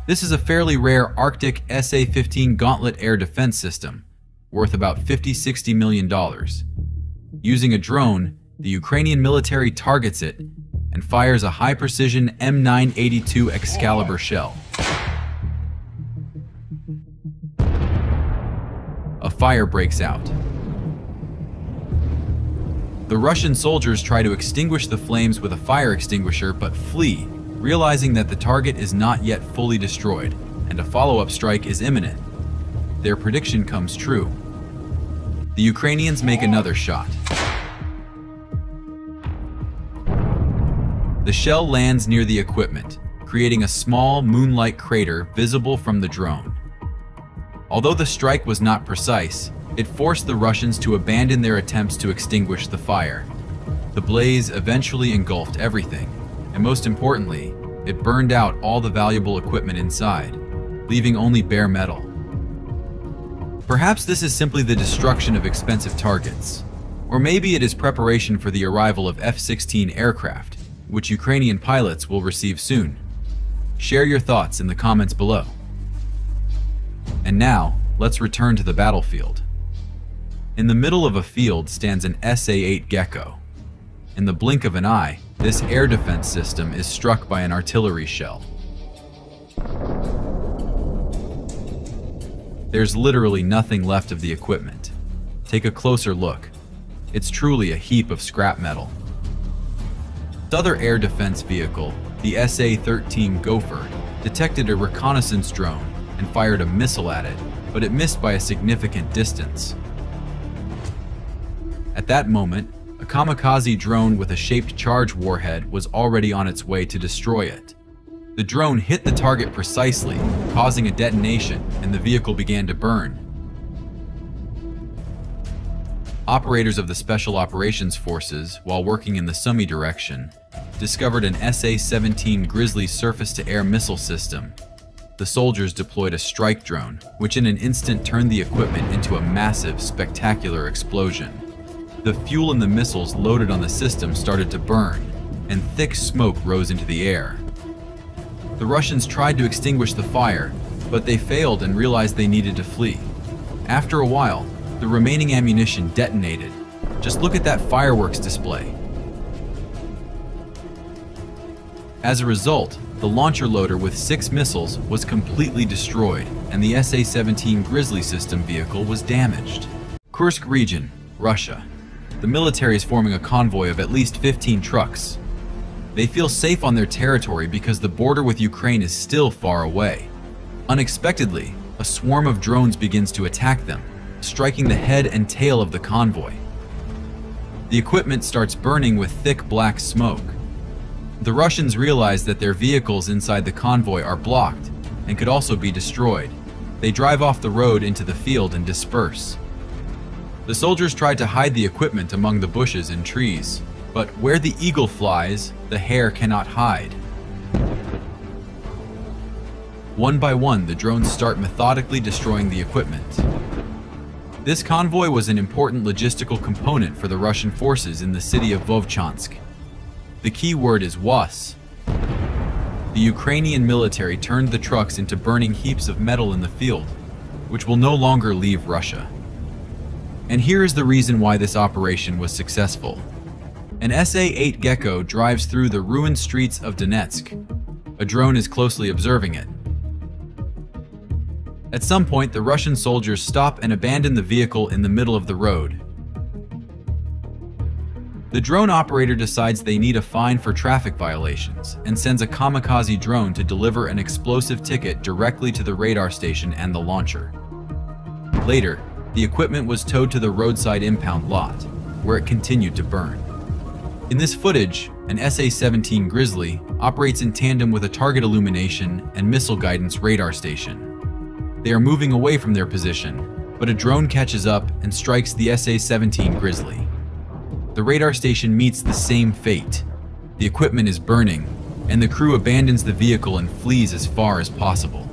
This is a fairly rare Arctic SA-15 Gauntlet air defense system, worth about $50–60 million. Using a drone, the Ukrainian military targets it and fires a high-precision M982 Excalibur shell. A fire breaks out. The Russian soldiers try to extinguish the flames with a fire extinguisher but flee, realizing that the target is not yet fully destroyed and a follow-up strike is imminent. Their prediction comes true. The Ukrainians make another shot. The shell lands near the equipment, creating a small moon-like crater visible from the drone. Although the strike was not precise, it forced the Russians to abandon their attempts to extinguish the fire. The blaze eventually engulfed everything, and most importantly, it burned out all the valuable equipment inside, leaving only bare metal. Perhaps this is simply the destruction of expensive targets, or maybe it is preparation for the arrival of F-16 aircraft, which Ukrainian pilots will receive soon. Share your thoughts in the comments below. And now, let's return to the battlefield. In the middle of a field stands an SA-8 Gecko. In the blink of an eye, this air defense system is struck by an artillery shell. There's literally nothing left of the equipment. Take a closer look. It's truly a heap of scrap metal. The other air defense vehicle, the SA-13 Gopher, detected a reconnaissance drone and fired a missile at it, but it missed by a significant distance. At that moment, a kamikaze drone with a shaped charge warhead was already on its way to destroy it. The drone hit the target precisely, causing a detonation, and the vehicle began to burn. Operators of the Special Operations Forces, while working in the Sumy direction, discovered an SA-17 Grizzly surface-to-air missile system. The soldiers deployed a strike drone, which in an instant turned the equipment into a massive, spectacular explosion. The fuel in the missiles loaded on the system started to burn, and thick smoke rose into the air. The Russians tried to extinguish the fire, but they failed and realized they needed to flee. After a while, the remaining ammunition detonated. Just look at that fireworks display. As a result, the launcher loader with 6 missiles was completely destroyed, and the SA-17 Grizzly system vehicle was damaged. Kursk region, Russia. The military is forming a convoy of at least 15 trucks. They feel safe on their territory because the border with Ukraine is still far away. Unexpectedly, a swarm of drones begins to attack them, striking the head and tail of the convoy. The equipment starts burning with thick black smoke. The Russians realize that their vehicles inside the convoy are blocked and could also be destroyed. They drive off the road into the field and disperse. The soldiers tried to hide the equipment among the bushes and trees, but where the eagle flies, the hare cannot hide. One by one, the drones start methodically destroying the equipment. This convoy was an important logistical component for the Russian forces in the city of Vovchansk. The key word is was. The Ukrainian military turned the trucks into burning heaps of metal in the field, which will no longer leave Russia. And here is the reason why this operation was successful. An SA-8 Gecko drives through the ruined streets of Donetsk. A drone is closely observing it. At some point, the Russian soldiers stop and abandon the vehicle in the middle of the road. The drone operator decides they need a fine for traffic violations and sends a kamikaze drone to deliver an explosive ticket directly to the radar station and the launcher. Later, the equipment was towed to the roadside impound lot, where it continued to burn. In this footage, an SA-17 Grizzly operates in tandem with a target illumination and missile guidance radar station. They are moving away from their position, but a drone catches up and strikes the SA-17 Grizzly. The radar station meets the same fate. The equipment is burning, and the crew abandons the vehicle and flees as far as possible.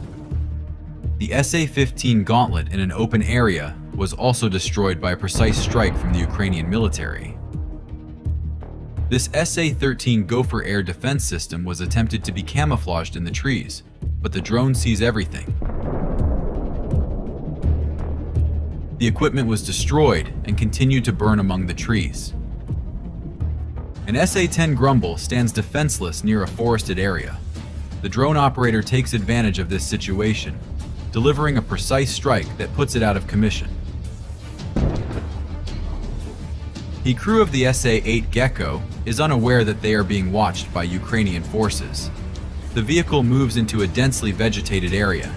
The SA-15 Gauntlet in an open area was also destroyed by a precise strike from the Ukrainian military. This SA-13 Gopher air defense system was attempted to be camouflaged in the trees, but the drone sees everything. The equipment was destroyed and continued to burn among the trees. An SA-10 Grumble stands defenseless near a forested area. The drone operator takes advantage of this situation, delivering a precise strike that puts it out of commission. The crew of the SA-8 Gecko is unaware that they are being watched by Ukrainian forces. The vehicle moves into a densely vegetated area.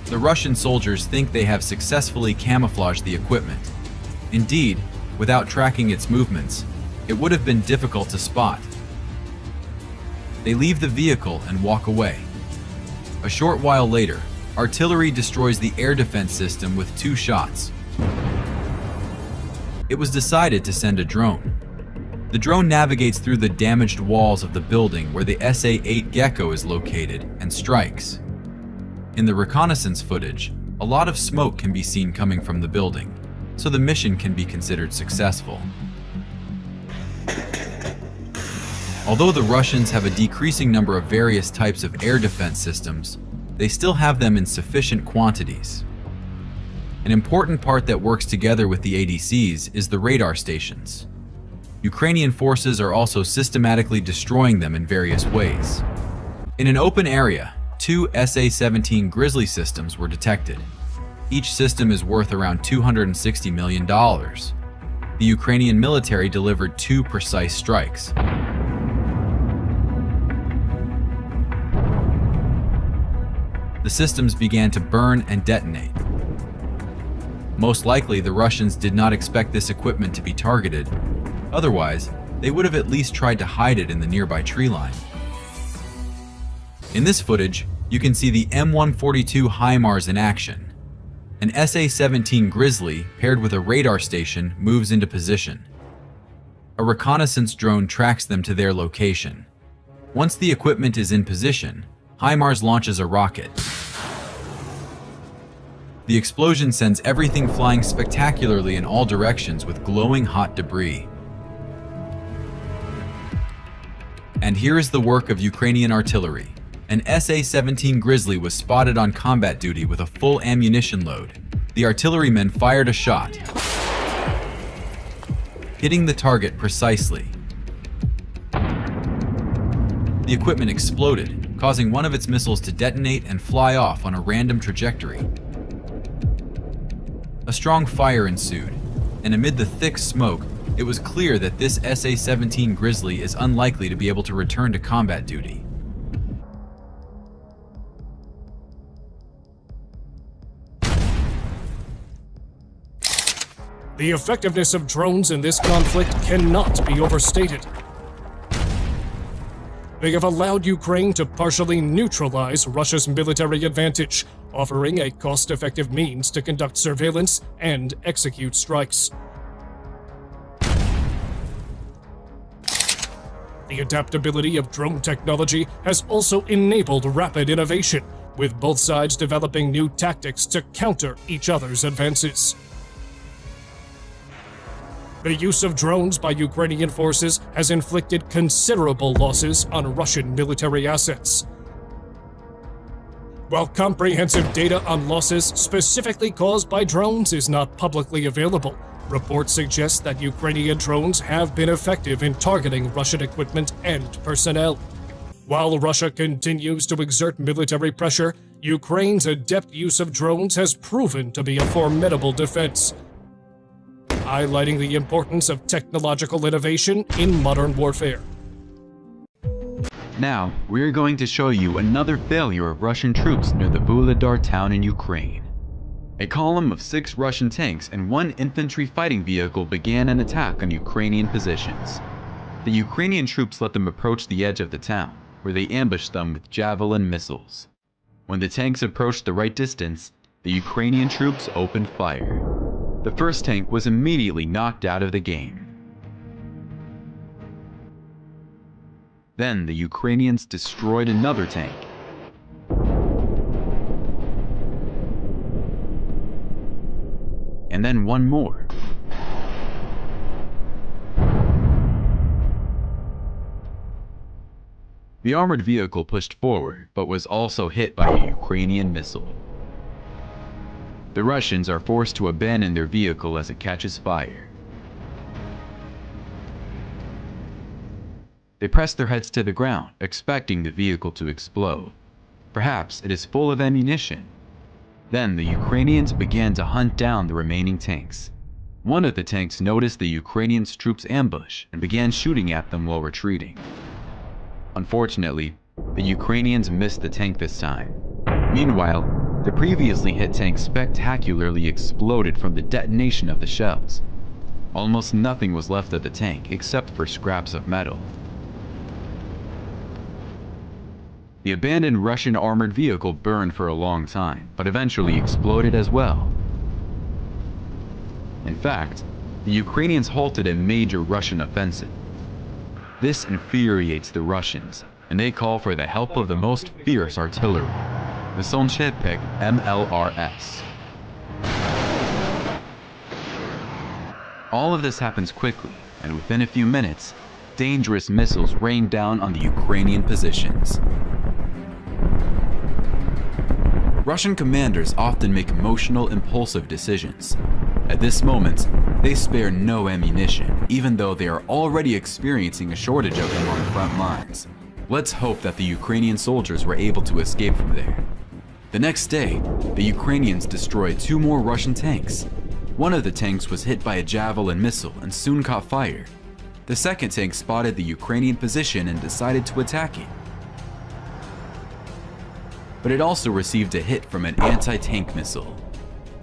The Russian soldiers think they have successfully camouflaged the equipment. Indeed, without tracking its movements, it would have been difficult to spot. They leave the vehicle and walk away. A short while later, artillery destroys the air defense system with 2 shots. It was decided to send a drone. The drone navigates through the damaged walls of the building where the SA-8 Gecko is located and strikes. In the reconnaissance footage, a lot of smoke can be seen coming from the building, so the mission can be considered successful. Although the Russians have a decreasing number of various types of air defense systems, they still have them in sufficient quantities. An important part that works together with the ADCs is the radar stations. Ukrainian forces are also systematically destroying them in various ways. In an open area, 2 SA-17 Grizzly systems were detected. Each system is worth around $260 million. The Ukrainian military delivered 2 precise strikes. The systems began to burn and detonate. Most likely, the Russians did not expect this equipment to be targeted. Otherwise, they would have at least tried to hide it in the nearby tree line. In this footage, you can see the M142 HIMARS in action. An SA-17 Grizzly paired with a radar station moves into position. A reconnaissance drone tracks them to their location. Once the equipment is in position, HIMARS launches a rocket. The explosion sends everything flying spectacularly in all directions with glowing hot debris. And here is the work of Ukrainian artillery. An SA-17 Grizzly was spotted on combat duty with a full ammunition load. The artillerymen fired a shot, hitting the target precisely. The equipment exploded, causing one of its missiles to detonate and fly off on a random trajectory. A strong fire ensued, and amid the thick smoke, it was clear that this SA-17 Grizzly is unlikely to be able to return to combat duty. The effectiveness of drones in this conflict cannot be overstated. They have allowed Ukraine to partially neutralize Russia's military advantage, offering a cost-effective means to conduct surveillance and execute strikes. The adaptability of drone technology has also enabled rapid innovation, with both sides developing new tactics to counter each other's advances. The use of drones by Ukrainian forces has inflicted considerable losses on Russian military assets. While comprehensive data on losses specifically caused by drones is not publicly available, reports suggest that Ukrainian drones have been effective in targeting Russian equipment and personnel. While Russia continues to exert military pressure, Ukraine's adept use of drones has proven to be a formidable defense, highlighting the importance of technological innovation in modern warfare. Now, we're going to show you another failure of Russian troops near the Vuhledar town in Ukraine. A column of 6 Russian tanks and 1 infantry fighting vehicle began an attack on Ukrainian positions. The Ukrainian troops let them approach the edge of the town, where they ambushed them with javelin missiles. When the tanks approached the right distance, the Ukrainian troops opened fire. The first tank was immediately knocked out of the game. Then the Ukrainians destroyed another tank. And then one more. The armored vehicle pushed forward, but was also hit by a Ukrainian missile. The Russians are forced to abandon their vehicle as it catches fire. They press their heads to the ground, expecting the vehicle to explode. Perhaps it is full of ammunition. Then the Ukrainians began to hunt down the remaining tanks. One of the tanks noticed the Ukrainian troops' ambush and began shooting at them while retreating. Unfortunately, the Ukrainians missed the tank this time. Meanwhile, the previously hit tank spectacularly exploded from the detonation of the shells. Almost nothing was left of the tank except for scraps of metal. The abandoned Russian armored vehicle burned for a long time, but eventually exploded as well. In fact, the Ukrainians halted a major Russian offensive. This infuriates the Russians, and they call for the help of the most fierce artillery, the Sonchepek MLRS. All of this happens quickly, and within a few minutes, dangerous missiles rain down on the Ukrainian positions. Russian commanders often make emotional, impulsive decisions. At this moment, they spare no ammunition, even though they are already experiencing a shortage of them on the front lines. Let's hope that the Ukrainian soldiers were able to escape from there. The next day, the Ukrainians destroyed 2 more Russian tanks. One of the tanks was hit by a javelin missile and soon caught fire. The second tank spotted the Ukrainian position and decided to attack it. But it also received a hit from an anti-tank missile.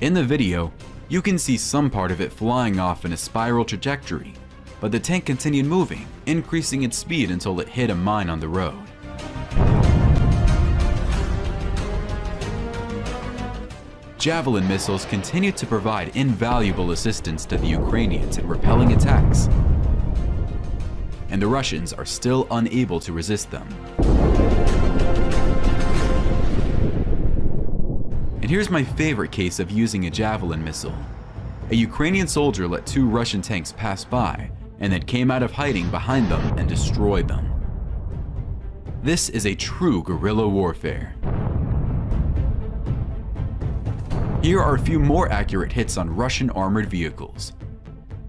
In the video, you can see some part of it flying off in a spiral trajectory, but the tank continued moving, increasing its speed until it hit a mine on the road. Javelin missiles continued to provide invaluable assistance to the Ukrainians in repelling attacks, and the Russians are still unable to resist them. And here's my favorite case of using a javelin missile. A Ukrainian soldier let 2 Russian tanks pass by and then came out of hiding behind them and destroyed them. This is a true guerrilla warfare. Here are a few more accurate hits on Russian armored vehicles.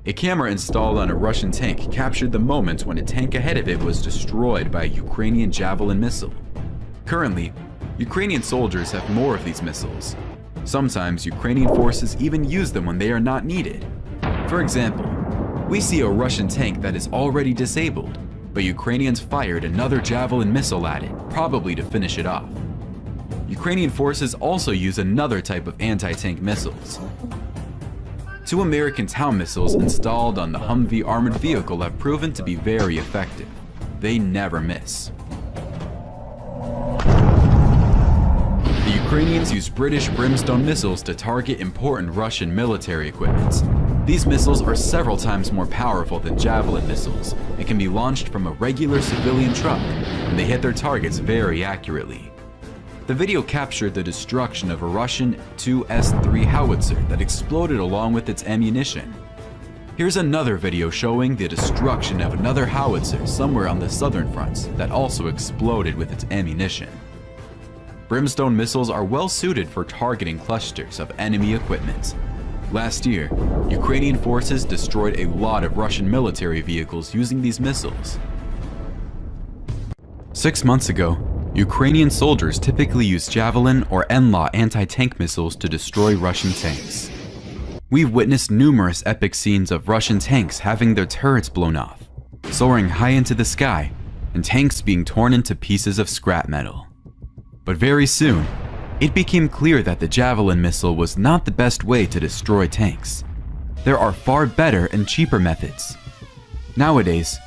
A camera installed on a Russian tank captured the moment when a tank ahead of it was destroyed by a Ukrainian javelin missile. Currently, Ukrainian soldiers have more of these missiles. Sometimes Ukrainian forces even use them when they are not needed. For example, we see a Russian tank that is already disabled, but Ukrainians fired another javelin missile at it, probably to finish it off. Ukrainian forces also use another type of anti-tank missiles. 2 American town missiles installed on the Humvee armored vehicle have proven to be very effective. They never miss. The Ukrainians use British Brimstone missiles to target important Russian military equipment. These missiles are several times more powerful than Javelin missiles and can be launched from a regular civilian truck, and they hit their targets very accurately. The video captured the destruction of a Russian Tu-S-3 howitzer that exploded along with its ammunition. Here's another video showing the destruction of another howitzer somewhere on the southern front that also exploded with its ammunition. Brimstone missiles are well suited for targeting clusters of enemy equipment. Last year, Ukrainian forces destroyed a lot of Russian military vehicles using these missiles. 6 months ago, Ukrainian soldiers typically use Javelin or NLAW anti-tank missiles to destroy Russian tanks. We've witnessed numerous epic scenes of Russian tanks having their turrets blown off, soaring high into the sky, and tanks being torn into pieces of scrap metal. But very soon, it became clear that the Javelin missile was not the best way to destroy tanks. There are far better and cheaper methods. Nowadays,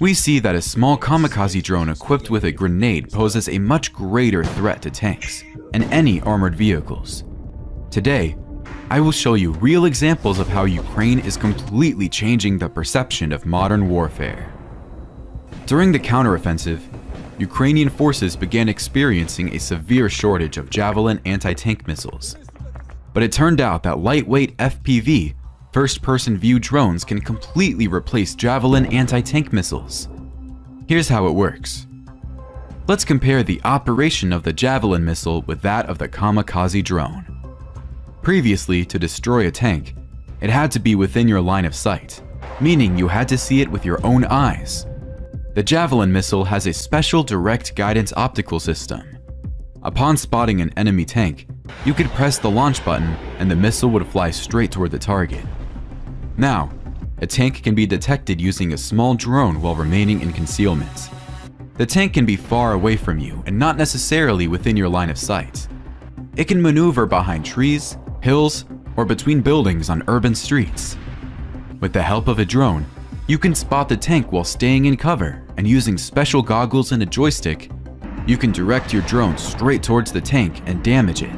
we see that a small kamikaze drone equipped with a grenade poses a much greater threat to tanks and any armored vehicles. Today, I will show you real examples of how Ukraine is completely changing the perception of modern warfare. During the counteroffensive, Ukrainian forces began experiencing a severe shortage of Javelin anti-tank missiles. But it turned out that lightweight FPV, first-person view drones, can completely replace Javelin anti-tank missiles. Here's how it works. Let's compare the operation of the Javelin missile with that of the kamikaze drone. Previously, to destroy a tank, it had to be within your line of sight, meaning you had to see it with your own eyes. The Javelin missile has a special direct guidance optical system. Upon spotting an enemy tank, you could press the launch button and the missile would fly straight toward the target. Now, a tank can be detected using a small drone while remaining in concealment. The tank can be far away from you and not necessarily within your line of sight. It can maneuver behind trees, hills, or between buildings on urban streets. With the help of a drone, you can spot the tank while staying in cover, and using special goggles and a joystick, you can direct your drone straight towards the tank and damage it.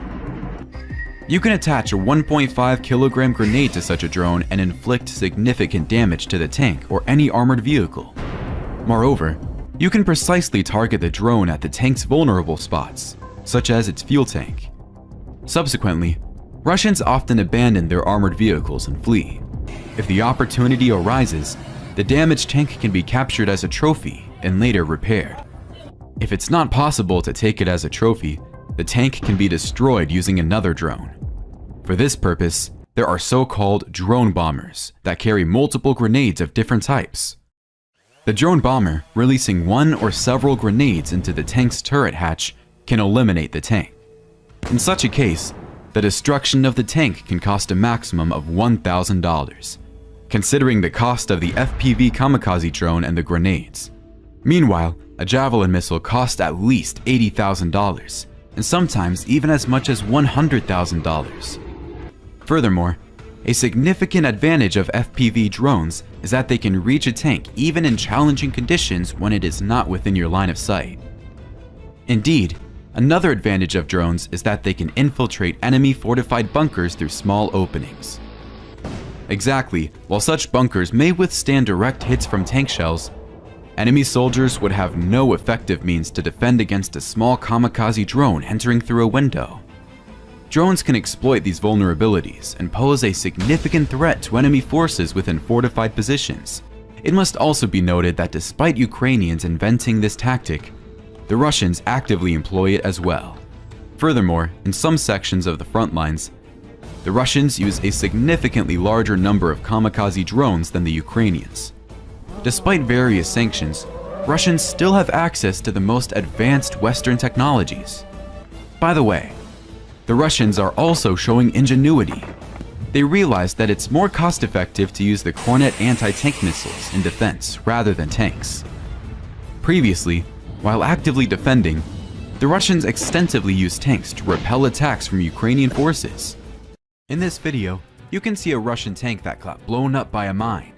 You can attach a 1.5 kilogram grenade to such a drone and inflict significant damage to the tank or any armored vehicle. Moreover, you can precisely target the drone at the tank's vulnerable spots, such as its fuel tank. Subsequently, Russians often abandon their armored vehicles and flee. If the opportunity arises, the damaged tank can be captured as a trophy and later repaired. If it's not possible to take it as a trophy, the tank can be destroyed using another drone. For this purpose, there are so-called drone bombers that carry multiple grenades of different types. The drone bomber, releasing one or several grenades into the tank's turret hatch, can eliminate the tank. In such a case, the destruction of the tank can cost a maximum of $1,000, considering the cost of the FPV kamikaze drone and the grenades. Meanwhile, a Javelin missile costs at least $80,000, and sometimes even as much as $100,000. Furthermore, a significant advantage of FPV drones is that they can reach a tank even in challenging conditions when it is not within your line of sight. Indeed, another advantage of drones is that they can infiltrate enemy fortified bunkers through small openings. Exactly, while such bunkers may withstand direct hits from tank shells, enemy soldiers would have no effective means to defend against a small kamikaze drone entering through a window. Drones can exploit these vulnerabilities and pose a significant threat to enemy forces within fortified positions. It must also be noted that despite Ukrainians inventing this tactic, the Russians actively employ it as well. Furthermore, in some sections of the front lines, the Russians use a significantly larger number of kamikaze drones than the Ukrainians. Despite various sanctions, Russians still have access to the most advanced Western technologies. By the way, the Russians are also showing ingenuity. They realize that it's more cost-effective to use the Kornet anti-tank missiles in defense rather than tanks. Previously, while actively defending, the Russians extensively used tanks to repel attacks from Ukrainian forces. In this video, you can see a Russian tank that got blown up by a mine.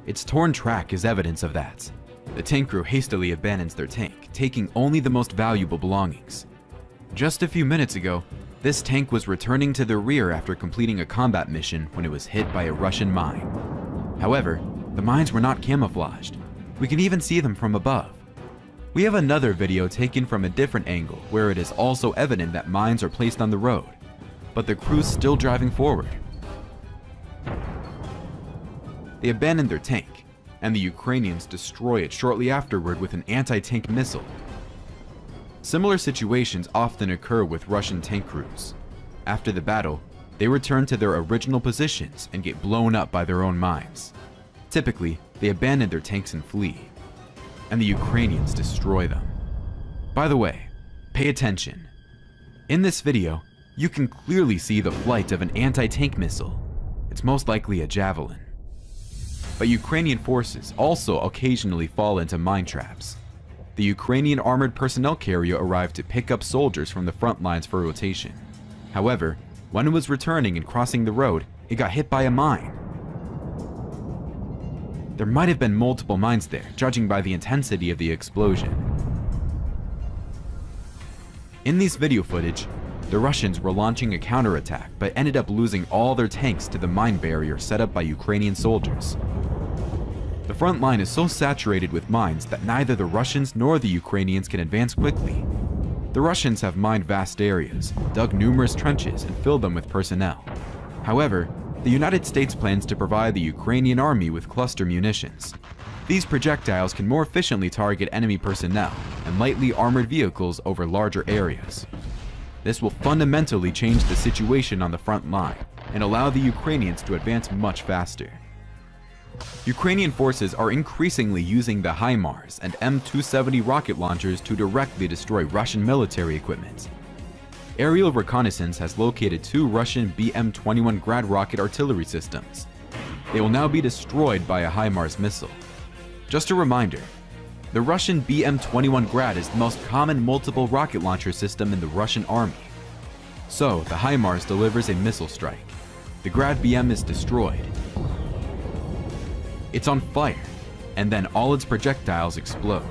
Its torn track is evidence of that. The tank crew hastily abandons their tank, taking only the most valuable belongings. Just a few minutes ago, this tank was returning to the rear after completing a combat mission when it was hit by a Russian mine. However, the mines were not camouflaged. We can even see them from above. We have another video taken from a different angle where it is also evident that mines are placed on the road, but the crew's still driving forward. They abandoned their tank, and the Ukrainians destroy it shortly afterward with an anti-tank missile. Similar situations often occur with Russian tank crews. After the battle, they return to their original positions and get blown up by their own mines. Typically, they abandon their tanks and flee, and the Ukrainians destroy them. By the way, pay attention. In this video, you can clearly see the flight of an anti-tank missile. It's most likely a Javelin. But Ukrainian forces also occasionally fall into mine traps. The Ukrainian armored personnel carrier arrived to pick up soldiers from the front lines for rotation. However, when it was returning and crossing the road, it got hit by a mine. There might have been multiple mines there, judging by the intensity of the explosion. In this video footage, the Russians were launching a counterattack but ended up losing all their tanks to the mine barrier set up by Ukrainian soldiers. The front line is so saturated with mines that neither the Russians nor the Ukrainians can advance quickly. The Russians have mined vast areas, dug numerous trenches, and filled them with personnel. However, the United States plans to provide the Ukrainian army with cluster munitions. These projectiles can more efficiently target enemy personnel and lightly armored vehicles over larger areas. This will fundamentally change the situation on the front line and allow the Ukrainians to advance much faster. Ukrainian forces are increasingly using the HIMARS and M270 rocket launchers to directly destroy Russian military equipment. Aerial reconnaissance has located 2 Russian BM-21 Grad rocket artillery systems. They will now be destroyed by a HIMARS missile. Just a reminder, the Russian BM-21 Grad is the most common multiple rocket launcher system in the Russian army. So, the HIMARS delivers a missile strike. The Grad BM is destroyed. It's on fire, and then all its projectiles explode.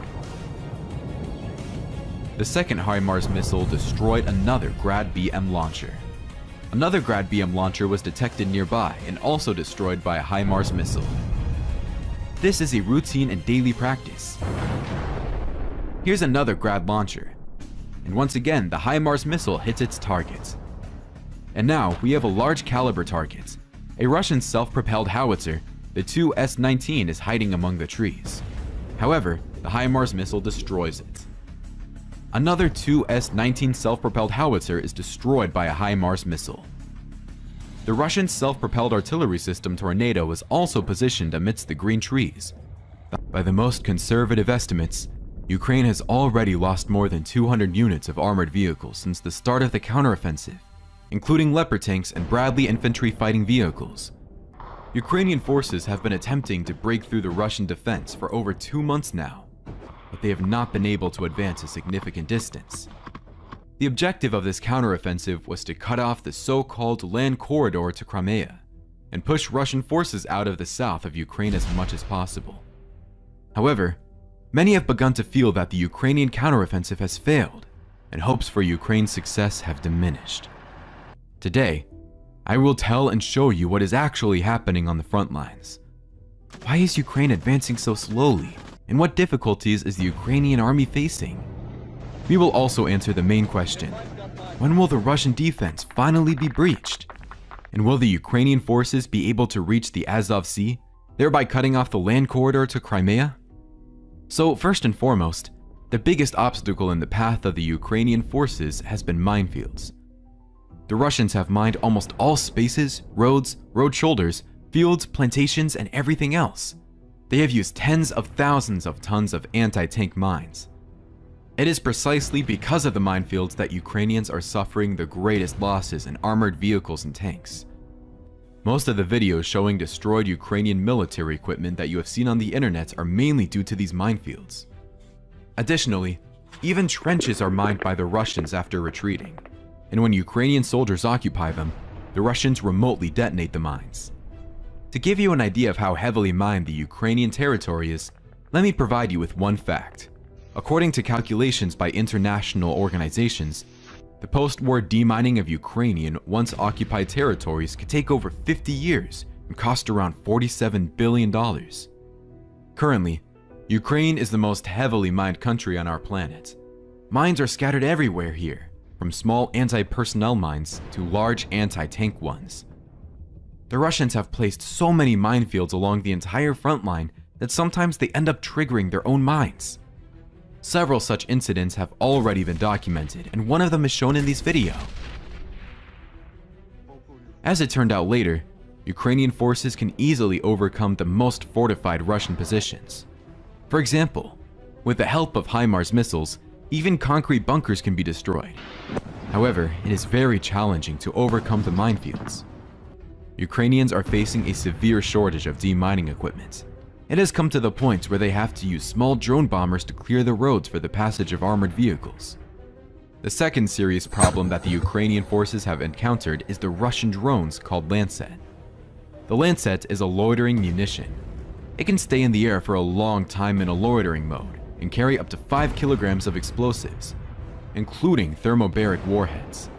The second HIMARS missile destroyed another Grad BM launcher. Another Grad BM launcher was detected nearby and also destroyed by a HIMARS missile. This is a routine and daily practice. Here's another Grad launcher, and once again the HIMARS missile hits its target. And now we have a large caliber target. A Russian self-propelled howitzer, the Tu-S-19, is hiding among the trees. However, the HIMARS missile destroys it. Another Tu-S-19 self-propelled howitzer is destroyed by a HIMARS missile. The Russian self-propelled artillery system Tornado is also positioned amidst the green trees. By the most conservative estimates, Ukraine has already lost more than 200 units of armored vehicles since the start of the counteroffensive, including Leopard tanks and Bradley infantry fighting vehicles. Ukrainian forces have been attempting to break through the Russian defense for over 2 months now, but they have not been able to advance a significant distance. The objective of this counteroffensive was to cut off the so-called land corridor to Crimea and push Russian forces out of the south of Ukraine as much as possible. However, many have begun to feel that the Ukrainian counteroffensive has failed, and hopes for Ukraine's success have diminished. Today, I will tell and show you what is actually happening on the front lines. Why is Ukraine advancing so slowly, and what difficulties is the Ukrainian army facing? We will also answer the main question: when will the Russian defense finally be breached? And will the Ukrainian forces be able to reach the Azov Sea, thereby cutting off the land corridor to Crimea? So first and foremost, the biggest obstacle in the path of the Ukrainian forces has been minefields. The Russians have mined almost all spaces, roads, road shoulders, fields, plantations, and everything else. They have used tens of thousands of tons of anti-tank mines. It is precisely because of the minefields that Ukrainians are suffering the greatest losses in armored vehicles and tanks. Most of the videos showing destroyed Ukrainian military equipment that you have seen on the internet are mainly due to these minefields. Additionally, even trenches are mined by the Russians after retreating, and when Ukrainian soldiers occupy them, the Russians remotely detonate the mines. To give you an idea of how heavily mined the Ukrainian territory is, let me provide you with one fact. According to calculations by international organizations, the post-war demining of Ukrainian once-occupied territories could take over 50 years and cost around $47 billion. Currently, Ukraine is the most heavily mined country on our planet. Mines are scattered everywhere here, from small anti-personnel mines to large anti-tank ones. The Russians have placed so many minefields along the entire front line that sometimes they end up triggering their own mines. Several such incidents have already been documented, and one of them is shown in this video. As it turned out later, Ukrainian forces can easily overcome the most fortified Russian positions. For example, with the help of HIMARS missiles, even concrete bunkers can be destroyed. However, it is very challenging to overcome the minefields. Ukrainians are facing a severe shortage of demining equipment. It has come to the point where they have to use small drone bombers to clear the roads for the passage of armored vehicles. The second serious problem that the Ukrainian forces have encountered is the Russian drones called Lancet. The Lancet is a loitering munition. It can stay in the air for a long time in a loitering mode and carry up to 5 kilograms of explosives, including thermobaric warheads.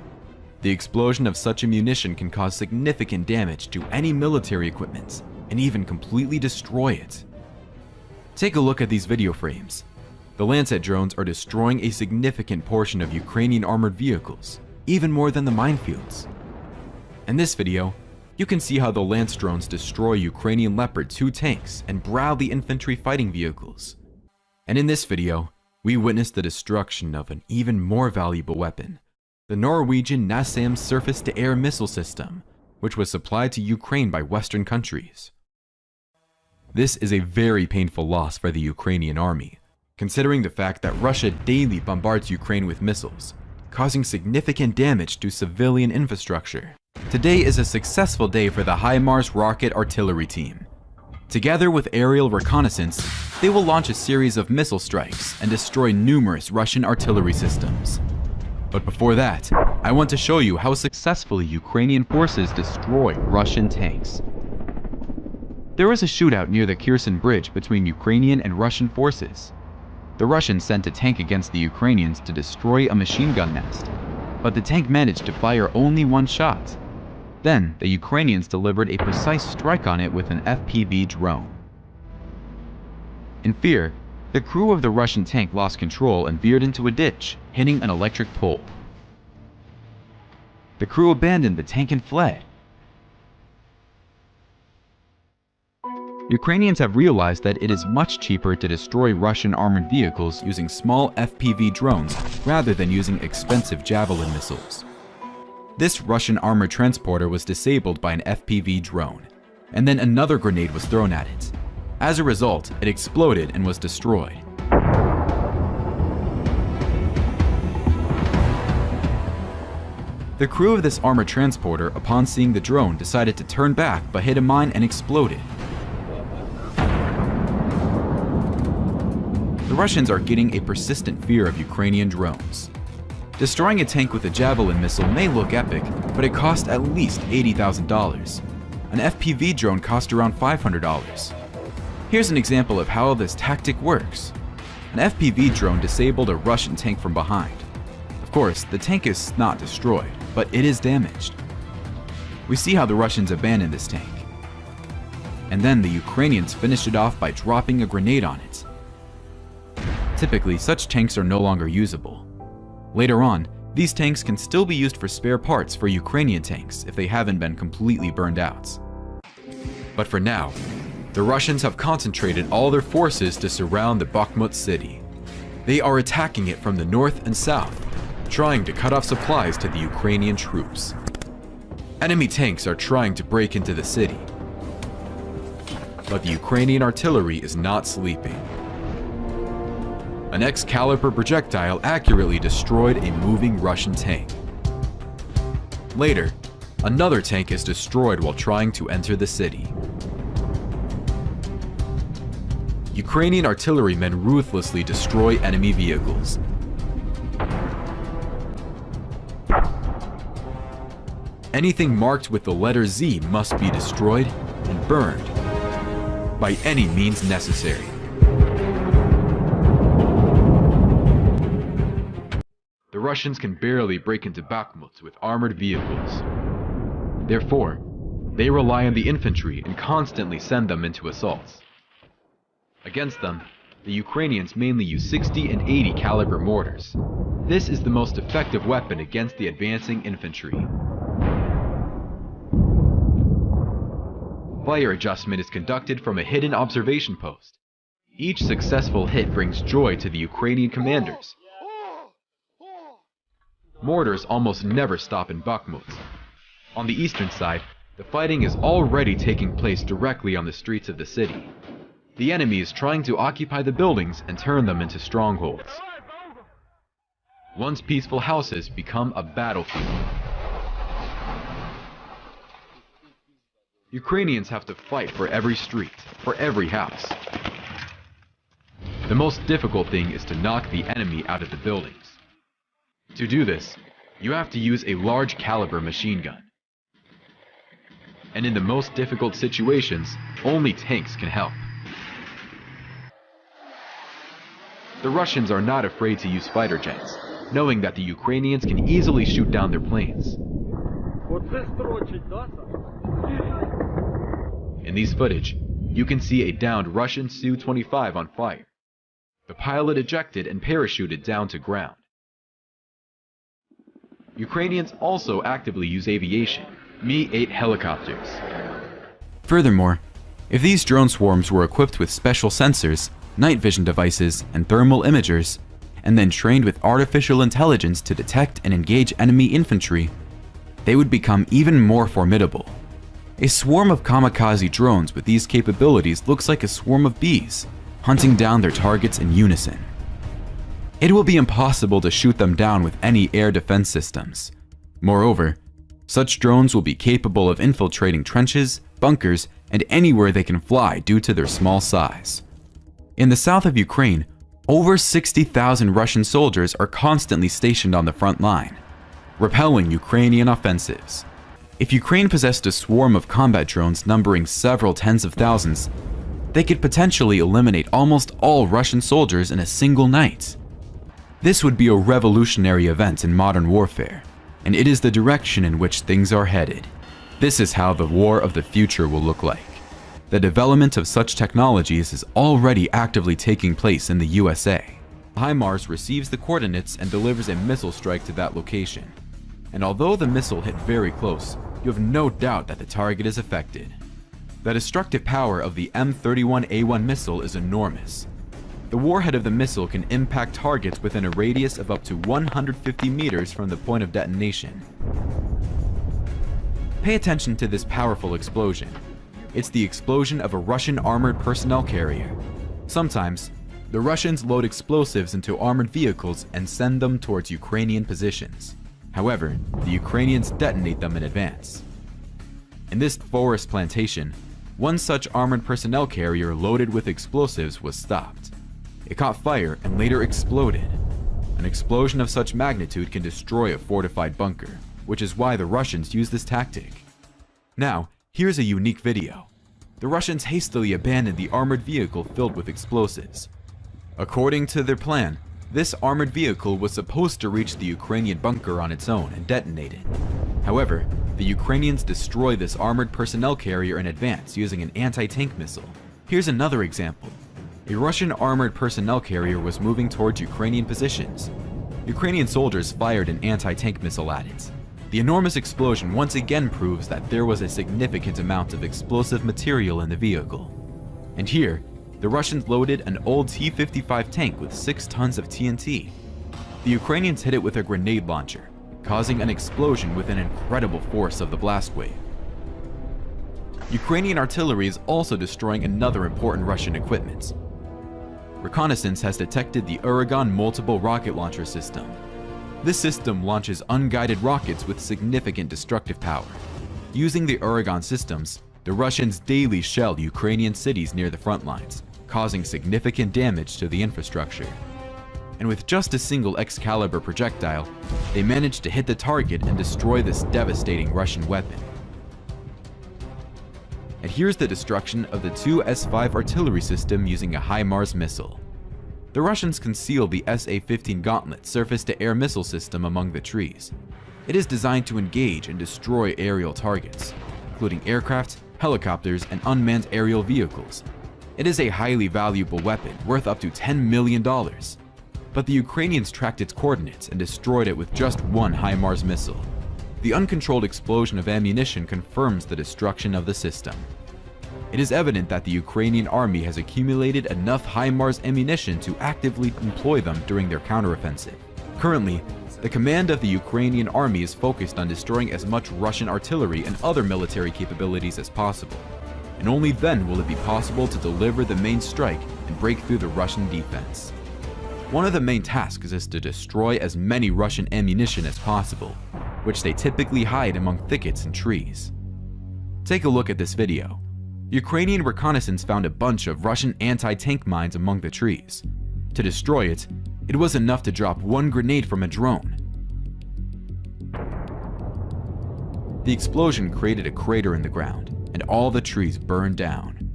The explosion of such a munition can cause significant damage to any military equipment and even completely destroy it. Take a look at these video frames. The Lancet drones are destroying a significant portion of Ukrainian armored vehicles, even more than the minefields. In this video, You can see how the Lance drones destroy Ukrainian Leopard 2 tanks and Bradley infantry fighting vehicles. And in this video, we witness the destruction of an even more valuable weapon, the Norwegian NASAMS surface-to-air missile system, which was supplied to Ukraine by Western countries. This is a very painful loss for the Ukrainian army, considering the fact that Russia daily bombards Ukraine with missiles, causing significant damage to civilian infrastructure. Today is a successful day for the HIMARS rocket artillery team. Together with aerial reconnaissance, they will launch a series of missile strikes and destroy numerous Russian artillery systems. But before that, I want to show you how successfully Ukrainian forces destroy Russian tanks. There was a shootout near the Kherson Bridge between Ukrainian and Russian forces. The Russians sent a tank against the Ukrainians to destroy a machine gun nest, but the tank managed to fire only one shot. Then, the Ukrainians delivered a precise strike on it with an FPV drone. In fear, the crew of the Russian tank lost control and veered into a ditch, hitting an electric pole. The crew abandoned the tank and fled. Ukrainians have realized that it is much cheaper to destroy Russian armored vehicles using small FPV drones rather than using expensive Javelin missiles. This Russian armored transporter was disabled by an FPV drone, and then another grenade was thrown at it. As a result, it exploded and was destroyed. The crew of this armored transporter, upon seeing the drone, decided to turn back but hit a mine and exploded. The Russians are getting a persistent fear of Ukrainian drones. Destroying a tank with a Javelin missile may look epic, but it cost at least $80,000. An FPV drone cost around $500. Here's an example of how this tactic works. An FPV drone disabled a Russian tank from behind. Of course, the tank is not destroyed, but it is damaged. We see how the Russians abandoned this tank. And then the Ukrainians finished it off by dropping a grenade on it. Typically, such tanks are no longer usable. Later on, these tanks can still be used for spare parts for Ukrainian tanks if they haven't been completely burned out. But for now, the Russians have concentrated all their forces to surround the Bakhmut city. They are attacking it from the north and south, trying to cut off supplies to the Ukrainian troops. Enemy tanks are trying to break into the city, but the Ukrainian artillery is not sleeping. An Excalibur projectile accurately destroyed a moving Russian tank. Later, another tank is destroyed while trying to enter the city. Ukrainian artillerymen ruthlessly destroy enemy vehicles. Anything marked with the letter Z must be destroyed and burned by any means necessary. The Russians can barely break into Bakhmut with armored vehicles. Therefore, they rely on the infantry and constantly send them into assaults. Against them, the Ukrainians mainly use 60 and 80 caliber mortars. This is the most effective weapon against the advancing infantry. Fire adjustment is conducted from a hidden observation post. Each successful hit brings joy to the Ukrainian commanders. Mortars almost never stop in Bakhmut. On the eastern side, the fighting is already taking place directly on the streets of the city. The enemy is trying to occupy the buildings and turn them into strongholds. Once peaceful houses become a battlefield. Ukrainians have to fight for every street, for every house. The most difficult thing is to knock the enemy out of the buildings. To do this, you have to use a large caliber machine gun. And in the most difficult situations, only tanks can help. The Russians are not afraid to use fighter jets, knowing that the Ukrainians can easily shoot down their planes. In these footage, you can see a downed Russian Su-25 on fire. The pilot ejected and parachuted down to ground. Ukrainians also actively use aviation, Mi-8 helicopters. Furthermore, if these drone swarms were equipped with special sensors, night vision devices, and thermal imagers, and then trained with artificial intelligence to detect and engage enemy infantry, they would become even more formidable. A swarm of kamikaze drones with these capabilities looks like a swarm of bees, hunting down their targets in unison. It will be impossible to shoot them down with any air defense systems. Moreover, such drones will be capable of infiltrating trenches, bunkers, and anywhere they can fly due to their small size. In the south of Ukraine, over 60,000 Russian soldiers are constantly stationed on the front line, repelling Ukrainian offensives. If Ukraine possessed a swarm of combat drones numbering several tens of thousands, they could potentially eliminate almost all Russian soldiers in a single night. This would be a revolutionary event in modern warfare, and it is the direction in which things are headed. This is how the war of the future will look like. The development of such technologies is already actively taking place in the USA. HIMARS receives the coordinates and delivers a missile strike to that location. And although the missile hit very close, you have no doubt that the target is affected. The destructive power of the M31A1 missile is enormous. The warhead of the missile can impact targets within a radius of up to 150 meters from the point of detonation. Pay attention to this powerful explosion. It's the explosion of a Russian armored personnel carrier. Sometimes, the Russians load explosives into armored vehicles and send them towards Ukrainian positions. However, the Ukrainians detonate them in advance. In this forest plantation, one such armored personnel carrier loaded with explosives was stopped. It caught fire and later exploded. An explosion of such magnitude can destroy a fortified bunker, which is why the Russians use this tactic. Now, here's a unique video. The Russians hastily abandoned the armored vehicle filled with explosives. According to their plan, this armored vehicle was supposed to reach the Ukrainian bunker on its own and detonate it. However, the Ukrainians destroy this armored personnel carrier in advance using an anti-tank missile. Here's another example. A Russian armored personnel carrier was moving towards Ukrainian positions. Ukrainian soldiers fired an anti-tank missile at it. The enormous explosion once again proves that there was a significant amount of explosive material in the vehicle. And here, the Russians loaded an old T-55 tank with 6 tons of TNT. The Ukrainians hit it with a grenade launcher, causing an explosion with an incredible force of the blast wave. Ukrainian artillery is also destroying another important Russian equipment. Reconnaissance has detected the Uragan multiple rocket launcher system. This system launches unguided rockets with significant destructive power. Using the Uragan systems, the Russians daily shell Ukrainian cities near the front lines, causing significant damage to the infrastructure. And with just a single Excalibur projectile, they managed to hit the target and destroy this devastating Russian weapon. And here's the destruction of the 2 S-5 artillery system using a HIMARS missile. The Russians conceal the SA-15 Gauntlet surface-to-air missile system among the trees. It is designed to engage and destroy aerial targets, including aircraft, helicopters, and unmanned aerial vehicles. It is a highly valuable weapon worth up to $10 million. But the Ukrainians tracked its coordinates and destroyed it with just one HIMARS missile. The uncontrolled explosion of ammunition confirms the destruction of the system. It is evident that the Ukrainian army has accumulated enough HIMARS ammunition to actively employ them during their counteroffensive. Currently, the command of the Ukrainian army is focused on destroying as much Russian artillery and other military capabilities as possible, and only then will it be possible to deliver the main strike and break through the Russian defense. One of the main tasks is to destroy as many Russian ammunition as possible, which they typically hide among thickets and trees. Take a look at this video. Ukrainian reconnaissance found a bunch of Russian anti-tank mines among the trees. To destroy it, it was enough to drop one grenade from a drone. The explosion created a crater in the ground, and all the trees burned down.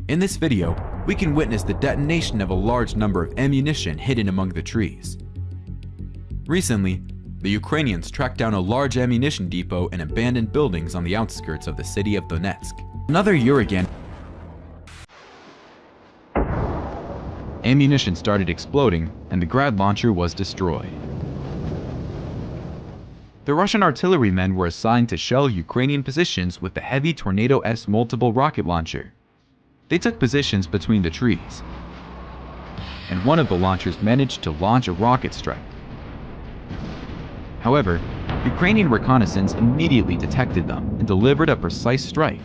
In this video, we can witness the detonation of a large number of ammunition hidden among the trees. Recently, the Ukrainians tracked down a large ammunition depot in abandoned buildings on the outskirts of the city of Donetsk. Another year again, ammunition started exploding and the grad launcher was destroyed. The Russian artillerymen were assigned to shell Ukrainian positions with the heavy Tornado-S multiple rocket launcher. They took positions between the trees, and one of the launchers managed to launch a rocket strike. However, Ukrainian reconnaissance immediately detected them and delivered a precise strike.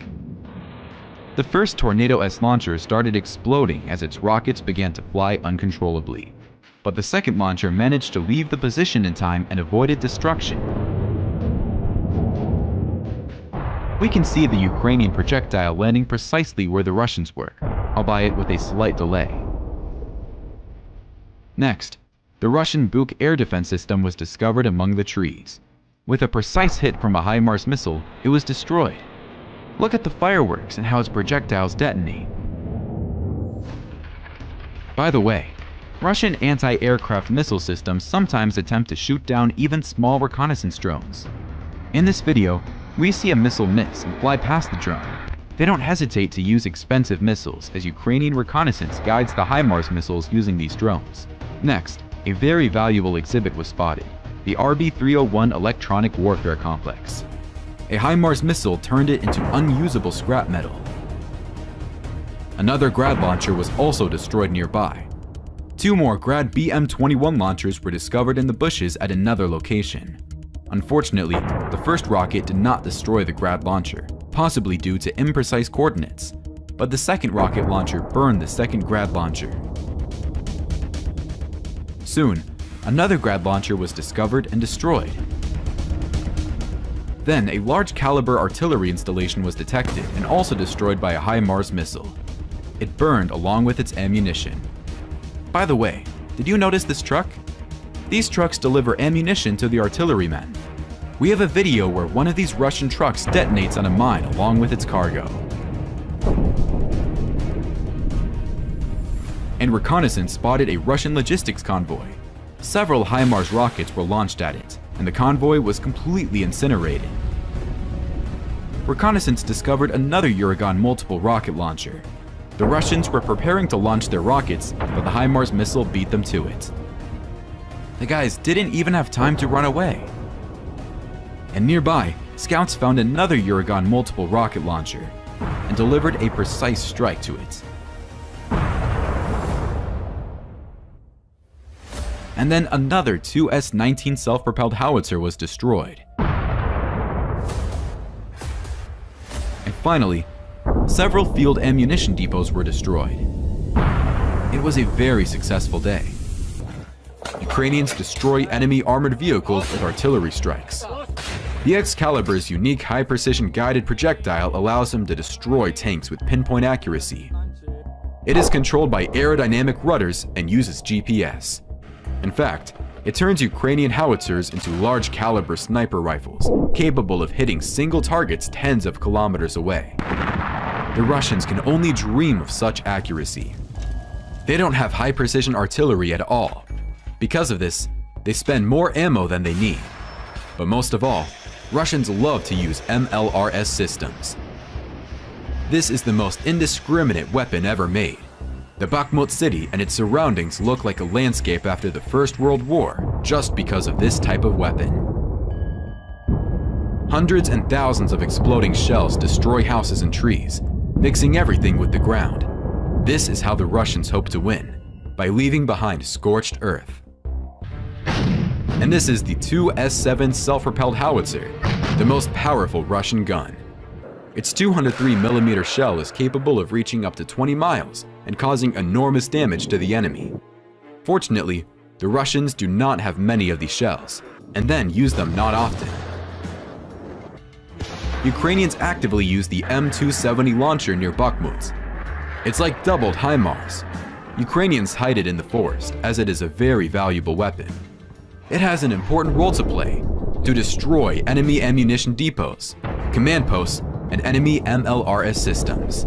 The first Tornado-S launcher started exploding as its rockets began to fly uncontrollably, but the second launcher managed to leave the position in time and avoided destruction. We can see the Ukrainian projectile landing precisely where the Russians were, albeit with a slight delay. Next, the Russian Buk air defense system was discovered among the trees. With a precise hit from a HIMARS missile, it was destroyed. Look at the fireworks and how its projectiles detonate. By the way, Russian anti-aircraft missile systems sometimes attempt to shoot down even small reconnaissance drones. In this video, we see a missile miss and fly past the drone. They don't hesitate to use expensive missiles as Ukrainian reconnaissance guides the HIMARS missiles using these drones. Next, a very valuable exhibit was spotted, the RB-301 electronic warfare complex. A HIMARS missile turned it into unusable scrap metal. Another Grad launcher was also destroyed nearby. 2 more Grad BM-21 launchers were discovered in the bushes at another location. Unfortunately, the first rocket did not destroy the Grad launcher, possibly due to imprecise coordinates, but the second rocket launcher burned the second Grad launcher. Soon, another Grad launcher was discovered and destroyed. Then, a large caliber artillery installation was detected and also destroyed by a HIMARS missile. It burned along with its ammunition. By the way, did you notice this truck? These trucks deliver ammunition to the artillerymen. We have a video where one of these Russian trucks detonates on a mine along with its cargo. And reconnaissance spotted a Russian logistics convoy. Several HIMARS rockets were launched at it, and the convoy was completely incinerated. Reconnaissance discovered another Uragan multiple rocket launcher. The Russians were preparing to launch their rockets, but the HIMARS missile beat them to it. The guys didn't even have time to run away. And nearby, scouts found another Uragan multiple rocket launcher and delivered a precise strike to it. And then another 2S-19 self-propelled howitzer was destroyed. And finally, several field ammunition depots were destroyed. It was a very successful day. Ukrainians destroy enemy armored vehicles with artillery strikes. The Excalibur's unique high-precision guided projectile allows them to destroy tanks with pinpoint accuracy. It is controlled by aerodynamic rudders and uses GPS. In fact, it turns Ukrainian howitzers into large caliber sniper rifles, capable of hitting single targets tens of kilometers away. The Russians can only dream of such accuracy. They don't have high-precision artillery at all. Because of this, they spend more ammo than they need. But most of all, Russians love to use MLRS systems. This is the most indiscriminate weapon ever made. The Bakhmut city and its surroundings look like a landscape after the First World War just because of this type of weapon. Hundreds and thousands of exploding shells destroy houses and trees, mixing everything with the ground. This is how the Russians hope to win, by leaving behind scorched earth. And this is the 2S7 self-propelled howitzer, the most powerful Russian gun. Its 203mm shell is capable of reaching up to 20 miles and causing enormous damage to the enemy. Fortunately, the Russians do not have many of these shells, and then use them not often. Ukrainians actively use the M270 launcher near Bakhmut. It's like doubled HIMARS. Ukrainians hide it in the forest as it is a very valuable weapon. It has an important role to play to destroy enemy ammunition depots, command posts, and enemy MLRS systems.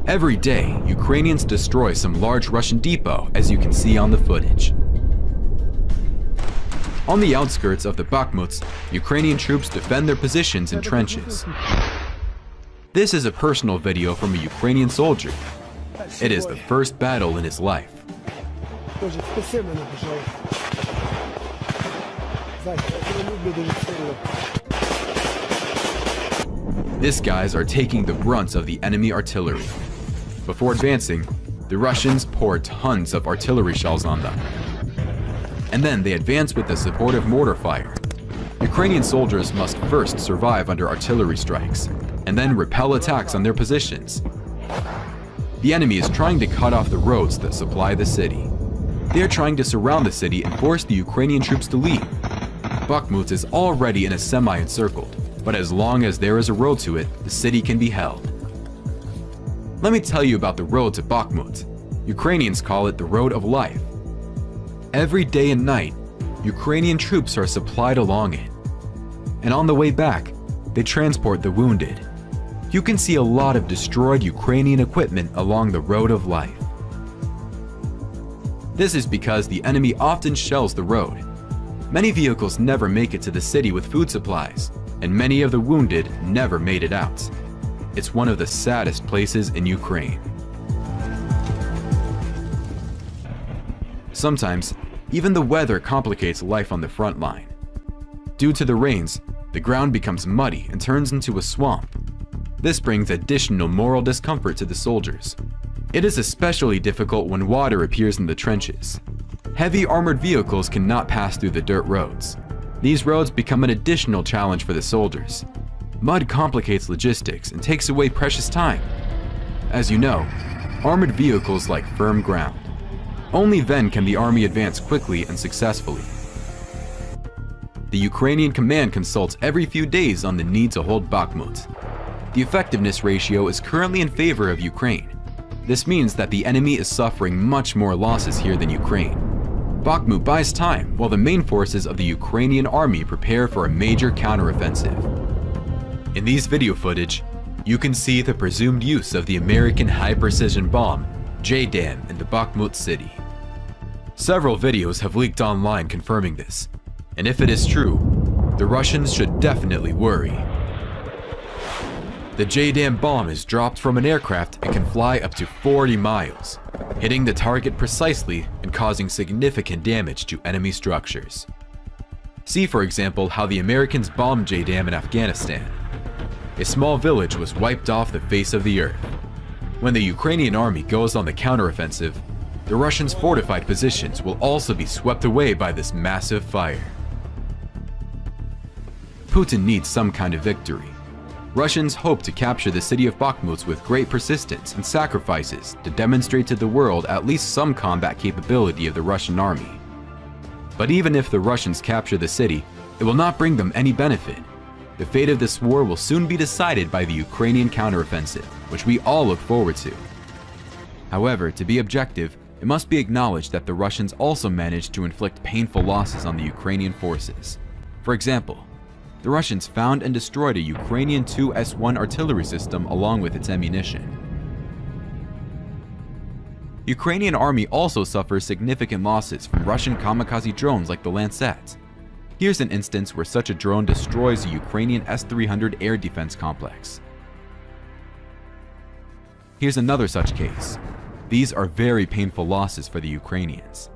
Every day, Ukrainians destroy some large Russian depot, as you can see on the footage. On the outskirts of the Bakhmuts, Ukrainian troops defend their positions in trenches. This is a personal video from a Ukrainian soldier. It is the first battle in his life. These guys are taking the brunt of the enemy artillery. Before advancing, the Russians pour tons of artillery shells on them. And then they advance with the supportive mortar fire. Ukrainian soldiers must first survive under artillery strikes, and then repel attacks on their positions. The enemy is trying to cut off the roads that supply the city. They are trying to surround the city and force the Ukrainian troops to leave. Bakhmut is already in a semi-encircled, but as long as there is a road to it, the city can be held. Let me tell you about the road to Bakhmut. Ukrainians call it the Road of Life. Every day and night, Ukrainian troops are supplied along it. And on the way back, they transport the wounded. You can see a lot of destroyed Ukrainian equipment along the Road of Life. This is because the enemy often shells the road. Many vehicles never make it to the city with food supplies, and many of the wounded never made it out. It's one of the saddest places in Ukraine. Sometimes, even the weather complicates life on the front line. Due to the rains, the ground becomes muddy and turns into a swamp. This brings additional moral discomfort to the soldiers. It is especially difficult when water appears in the trenches. Heavy armored vehicles cannot pass through the dirt roads. These roads become an additional challenge for the soldiers. Mud complicates logistics and takes away precious time. As you know, armored vehicles like firm ground. Only then can the army advance quickly and successfully. The Ukrainian command consults every few days on the need to hold Bakhmut. The effectiveness ratio is currently in favor of Ukraine. This means that the enemy is suffering much more losses here than Ukraine. Bakhmut buys time while the main forces of the Ukrainian army prepare for a major counteroffensive. In these video footage, you can see the presumed use of the American high-precision bomb, JDAM, in the Bakhmut city. Several videos have leaked online confirming this, and if it is true, the Russians should definitely worry. The JDAM bomb is dropped from an aircraft and can fly up to 40 miles, hitting the target precisely and causing significant damage to enemy structures. See, for example, how the Americans bombed JDAM in Afghanistan. A small village was wiped off the face of the earth. When the Ukrainian army goes on the counteroffensive, the Russians' fortified positions will also be swept away by this massive fire. Putin needs some kind of victory. Russians hope to capture the city of Bakhmut with great persistence and sacrifices to demonstrate to the world at least some combat capability of the Russian army. But even if the Russians capture the city, it will not bring them any benefit. The fate of this war will soon be decided by the Ukrainian counteroffensive, which we all look forward to. However, to be objective, it must be acknowledged that the Russians also managed to inflict painful losses on the Ukrainian forces. For example, the Russians found and destroyed a Ukrainian Tu-S1 artillery system along with its ammunition. Ukrainian army also suffers significant losses from Russian kamikaze drones like the Lancet. Here's an instance where such a drone destroys a Ukrainian S-300 air defense complex. Here's another such case. These are very painful losses for the Ukrainians.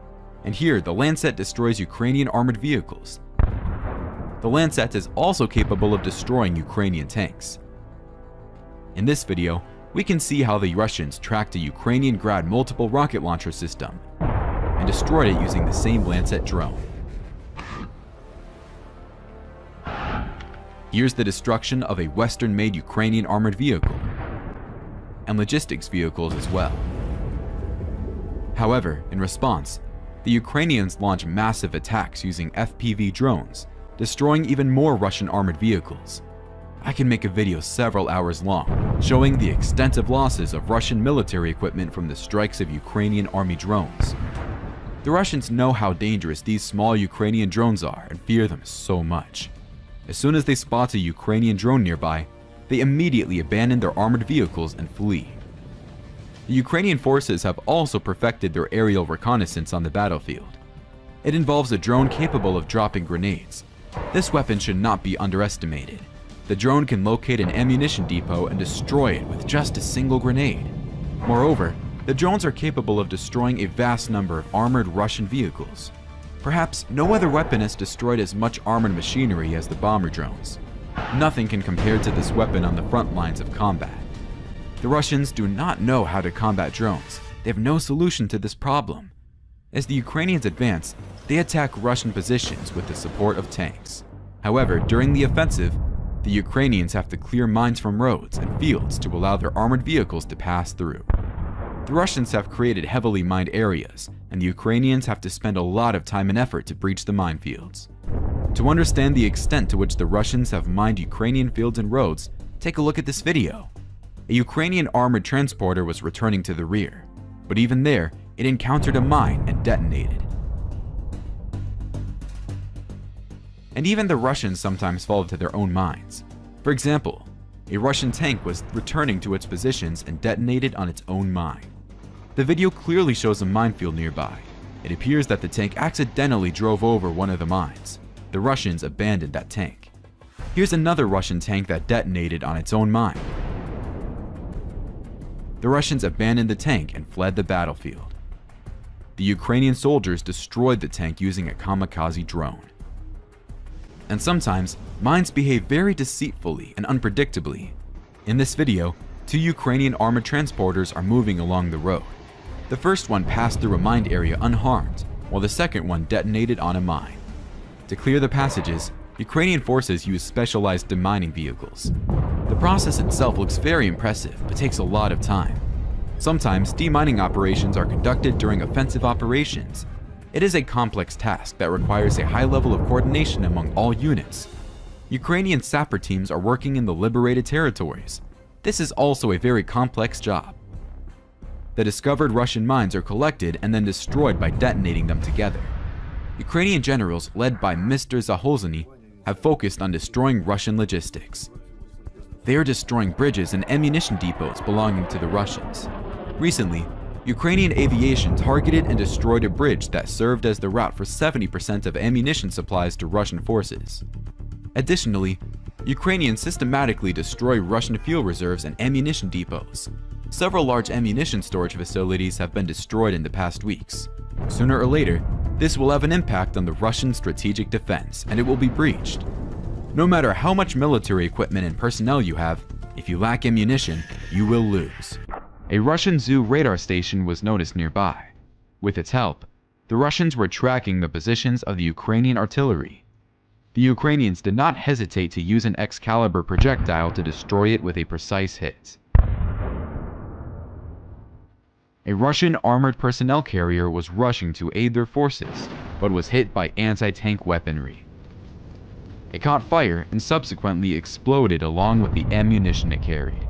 And here, the Lancet destroys Ukrainian armored vehicles. The Lancet is also capable of destroying Ukrainian tanks. In this video, we can see how the Russians tracked a Ukrainian Grad multiple rocket launcher system and destroyed it using the same Lancet drone. Here's the destruction of a Western-made Ukrainian armored vehicle, and logistics vehicles as well. However, in response, the Ukrainians launch massive attacks using FPV drones, destroying even more Russian armored vehicles. I can make a video several hours long, showing the extensive losses of Russian military equipment from the strikes of Ukrainian army drones. The Russians know how dangerous these small Ukrainian drones are and fear them so much. As soon as they spot a Ukrainian drone nearby, they immediately abandon their armored vehicles and flee. The Ukrainian forces have also perfected their aerial reconnaissance on the battlefield. It involves a drone capable of dropping grenades. This weapon should not be underestimated. The drone can locate an ammunition depot and destroy it with just a single grenade. Moreover, the drones are capable of destroying a vast number of armored Russian vehicles. Perhaps no other weapon has destroyed as much armored machinery as the bomber drones. Nothing can compare to this weapon on the front lines of combat. The Russians do not know how to combat drones. They have no solution to this problem. As the Ukrainians advance, they attack Russian positions with the support of tanks. However, during the offensive, the Ukrainians have to clear mines from roads and fields to allow their armored vehicles to pass through. The Russians have created heavily mined areas, and the Ukrainians have to spend a lot of time and effort to breach the minefields. To understand the extent to which the Russians have mined Ukrainian fields and roads, take a look at this video. A Ukrainian armored transporter was returning to the rear, but even there, it encountered a mine and detonated. And even the Russians sometimes fall into their own mines. For example, a Russian tank was returning to its positions and detonated on its own mine. The video clearly shows a minefield nearby. It appears that the tank accidentally drove over one of the mines. The Russians abandoned that tank. Here's another Russian tank that detonated on its own mine. The Russians abandoned the tank and fled the battlefield. The Ukrainian soldiers destroyed the tank using a kamikaze drone. And sometimes, mines behave very deceitfully and unpredictably. In this video, 2 Ukrainian armored transporters are moving along the road. The first one passed through a mined area unharmed, while the second one detonated on a mine. To clear the passages, Ukrainian forces use specialized demining vehicles. The process itself looks very impressive, but takes a lot of time. Sometimes, demining operations are conducted during offensive operations. It is a complex task that requires a high level of coordination among all units. Ukrainian sapper teams are working in the liberated territories. This is also a very complex job. The discovered Russian mines are collected and then destroyed by detonating them together. Ukrainian generals, led by Mr. Zaholzny, have focused on destroying Russian logistics. They are destroying bridges and ammunition depots belonging to the Russians. Recently, Ukrainian aviation targeted and destroyed a bridge that served as the route for 70% of ammunition supplies to Russian forces. Additionally, Ukrainians systematically destroy Russian fuel reserves and ammunition depots. Several large ammunition storage facilities have been destroyed in the past weeks. Sooner or later, this will have an impact on the Russian strategic defense, and it will be breached. No matter how much military equipment and personnel you have, if you lack ammunition, you will lose. A Russian zoo radar station was noticed nearby. With its help, the Russians were tracking the positions of the Ukrainian artillery. The Ukrainians did not hesitate to use an Excalibur projectile to destroy it with a precise hit. A Russian armored personnel carrier was rushing to aid their forces, but was hit by anti-tank weaponry. It caught fire and subsequently exploded along with the ammunition it carried.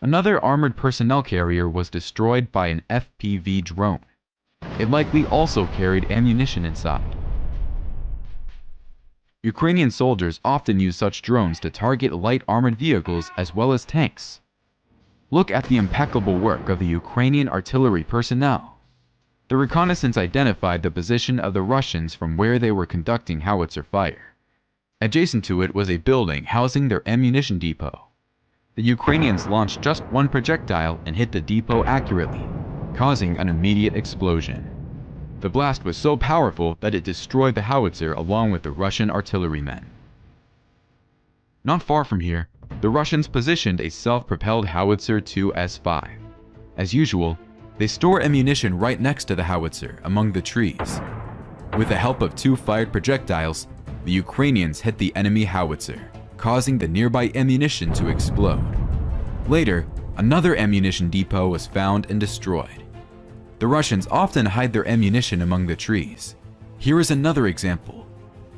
Another armored personnel carrier was destroyed by an FPV drone. It likely also carried ammunition inside. Ukrainian soldiers often use such drones to target light armored vehicles as well as tanks. Look at the impeccable work of the Ukrainian artillery personnel. The reconnaissance identified the position of the Russians from where they were conducting howitzer fire. Adjacent to it was a building housing their ammunition depot. The Ukrainians launched just one projectile and hit the depot accurately, causing an immediate explosion. The blast was so powerful that it destroyed the howitzer along with the Russian artillerymen. Not far from here, the Russians positioned a self-propelled howitzer 2S5. As usual, they store ammunition right next to the howitzer among the trees. With the help of 2 fired projectiles, the Ukrainians hit the enemy howitzer, causing the nearby ammunition to explode. Later, another ammunition depot was found and destroyed. The Russians often hide their ammunition among the trees. Here is another example.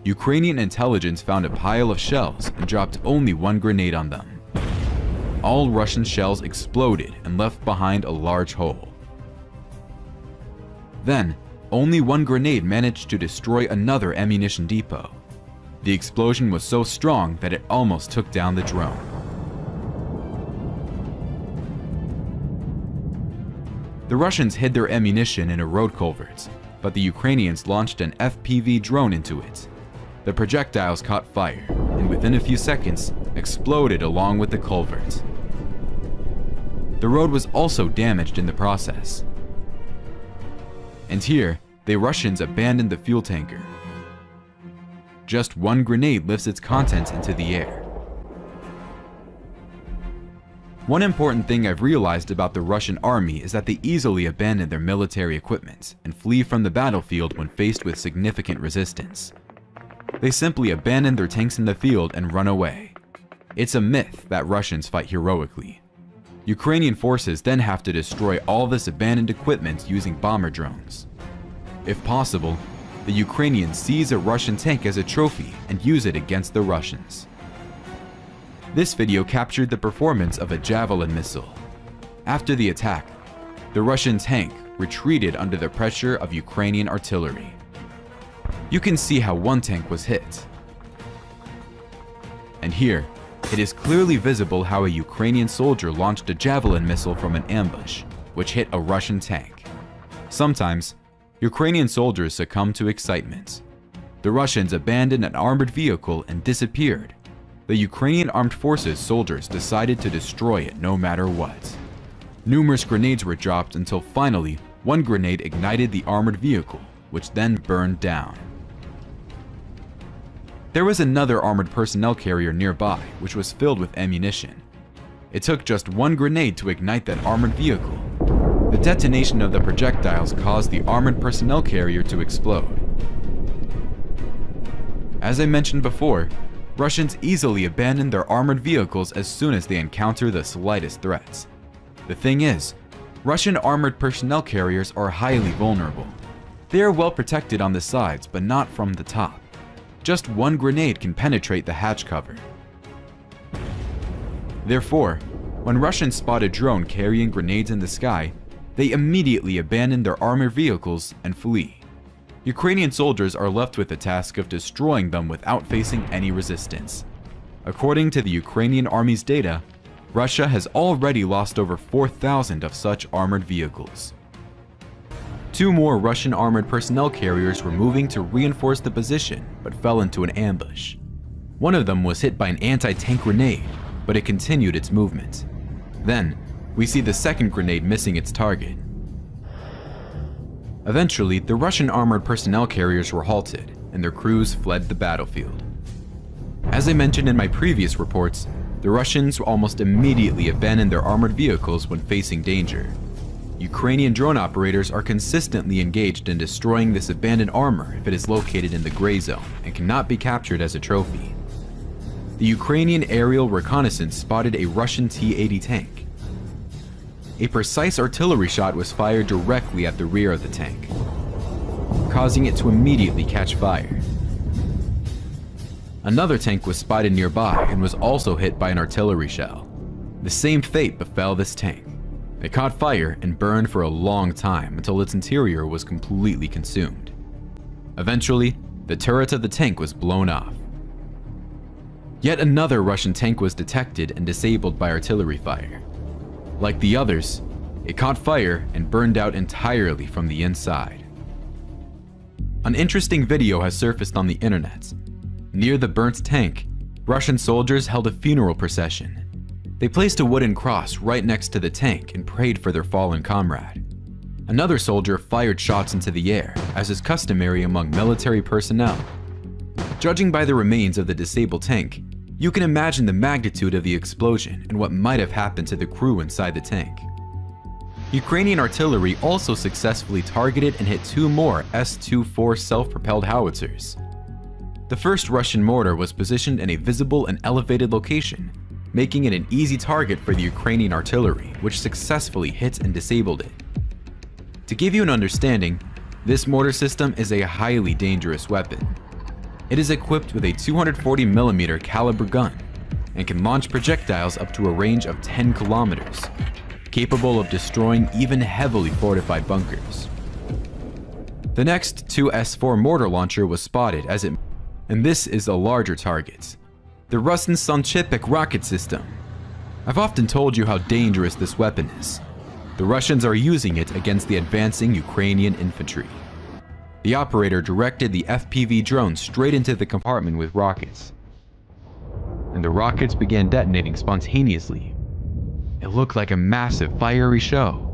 Ukrainian intelligence found a pile of shells and dropped only 1 grenade on them. All Russian shells exploded and left behind a large hole. Then, only 1 grenade managed to destroy another ammunition depot. The explosion was so strong that it almost took down the drone. The Russians hid their ammunition in a road culvert, but the Ukrainians launched an FPV drone into it. The projectiles caught fire, and within a few seconds, exploded along with the culvert. The road was also damaged in the process. And here, the Russians abandoned the fuel tanker. Just one grenade lifts its contents into the air. One important thing I've realized about the Russian army is that they easily abandon their military equipment and flee from the battlefield when faced with significant resistance. They simply abandon their tanks in the field and run away. It's a myth that Russians fight heroically. Ukrainian forces then have to destroy all this abandoned equipment using bomber drones. If possible, the Ukrainians seize a Russian tank as a trophy and use it against the Russians. This video captured the performance of a Javelin missile. After the attack, the Russian tank retreated under the pressure of Ukrainian artillery. You can see how one tank was hit. And here, it is clearly visible how a Ukrainian soldier launched a Javelin missile from an ambush, which hit a Russian tank. Sometimes, Ukrainian soldiers succumb to excitement. The Russians abandoned an armored vehicle and disappeared. The Ukrainian armed forces soldiers decided to destroy it no matter what. Numerous grenades were dropped until finally, one grenade ignited the armored vehicle, which then burned down. There was another armored personnel carrier nearby, which was filled with ammunition. It took just one grenade to ignite that armored vehicle. The detonation of the projectiles caused the armored personnel carrier to explode. As I mentioned before, Russians easily abandon their armored vehicles as soon as they encounter the slightest threats. The thing is, Russian armored personnel carriers are highly vulnerable. They are well protected on the sides, but not from the top. Just one grenade can penetrate the hatch cover. Therefore, when Russians spot a drone carrying grenades in the sky, they immediately abandon their armored vehicles and flee. Ukrainian soldiers are left with the task of destroying them without facing any resistance. According to the Ukrainian army's data, Russia has already lost over 4,000 of such armored vehicles. Two more Russian armored personnel carriers were moving to reinforce the position, but fell into an ambush. One of them was hit by an anti-tank grenade, but it continued its movement. Then, we see the second grenade missing its target. Eventually, the Russian armored personnel carriers were halted, and their crews fled the battlefield. As I mentioned in my previous reports, the Russians almost immediately abandoned their armored vehicles when facing danger. Ukrainian drone operators are consistently engaged in destroying this abandoned armor if it is located in the gray zone and cannot be captured as a trophy. The Ukrainian aerial reconnaissance spotted a Russian T-80 tank. A precise artillery shot was fired directly at the rear of the tank, causing it to immediately catch fire. Another tank was spotted nearby and was also hit by an artillery shell. The same fate befell this tank. It caught fire and burned for a long time until its interior was completely consumed. Eventually, the turret of the tank was blown off. Yet another Russian tank was detected and disabled by artillery fire. Like the others, it caught fire and burned out entirely from the inside. An interesting video has surfaced on the internet. Near the burnt tank, Russian soldiers held a funeral procession. They placed a wooden cross right next to the tank and prayed for their fallen comrade. Another soldier fired shots into the air, as is customary among military personnel. Judging by the remains of the disabled tank, you can imagine the magnitude of the explosion and what might have happened to the crew inside the tank. Ukrainian artillery also successfully targeted and hit two more S-24 self-propelled howitzers. The first Russian mortar was positioned in a visible and elevated location, making it an easy target for the Ukrainian artillery, which successfully hit and disabled it. To give you an understanding, this mortar system is a highly dangerous weapon. It is equipped with a 240mm caliber gun and can launch projectiles up to a range of 10 kilometers, capable of destroying even heavily fortified bunkers. The next 2S4 mortar launcher was spotted and this is a larger target, the Russian-Sanchepik rocket system. I've often told you how dangerous this weapon is. The Russians are using it against the advancing Ukrainian infantry. The operator directed the FPV drone straight into the compartment with rockets, and the rockets began detonating spontaneously. It looked like a massive fiery show.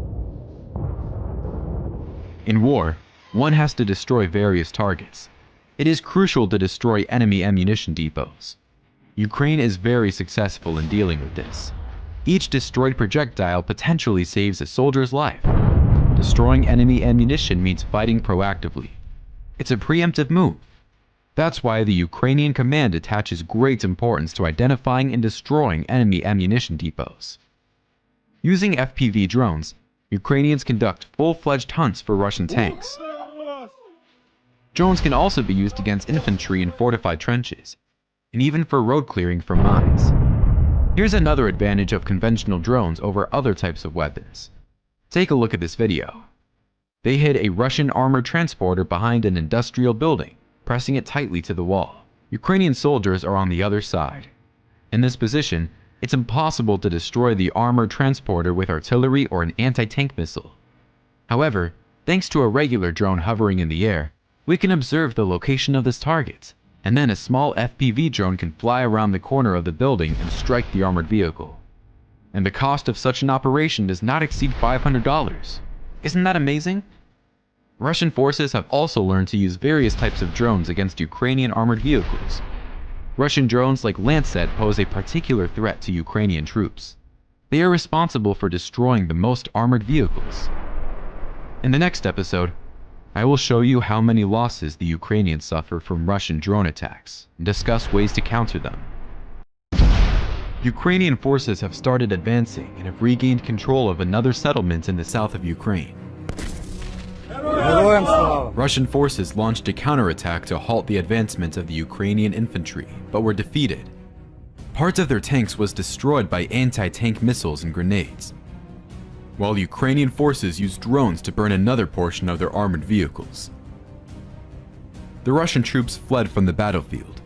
In war, one has to destroy various targets. It is crucial to destroy enemy ammunition depots. Ukraine is very successful in dealing with this. Each destroyed projectile potentially saves a soldier's life. Destroying enemy ammunition means fighting proactively. It's a preemptive move. That's why the Ukrainian command attaches great importance to identifying and destroying enemy ammunition depots. Using FPV drones, Ukrainians conduct full-fledged hunts for Russian tanks. Drones can also be used against infantry in fortified trenches, and even for road clearing from mines. Here's another advantage of conventional drones over other types of weapons. Take a look at this video. They hid a Russian armored transporter behind an industrial building, pressing it tightly to the wall. Ukrainian soldiers are on the other side. In this position, it's impossible to destroy the armored transporter with artillery or an anti-tank missile. However, thanks to a regular drone hovering in the air, we can observe the location of this target, and then a small FPV drone can fly around the corner of the building and strike the armored vehicle. And the cost of such an operation does not exceed $500. Isn't that amazing? Russian forces have also learned to use various types of drones against Ukrainian armored vehicles. Russian drones like Lancet pose a particular threat to Ukrainian troops. They are responsible for destroying the most armored vehicles. In the next episode, I will show you how many losses the Ukrainians suffer from Russian drone attacks and discuss ways to counter them. Ukrainian forces have started advancing and have regained control of another settlement in the south of Ukraine. Russian forces launched a counterattack to halt the advancement of the Ukrainian infantry, but were defeated. Parts of their tanks was destroyed by anti-tank missiles and grenades, while Ukrainian forces used drones to burn another portion of their armored vehicles. The Russian troops fled from the battlefield.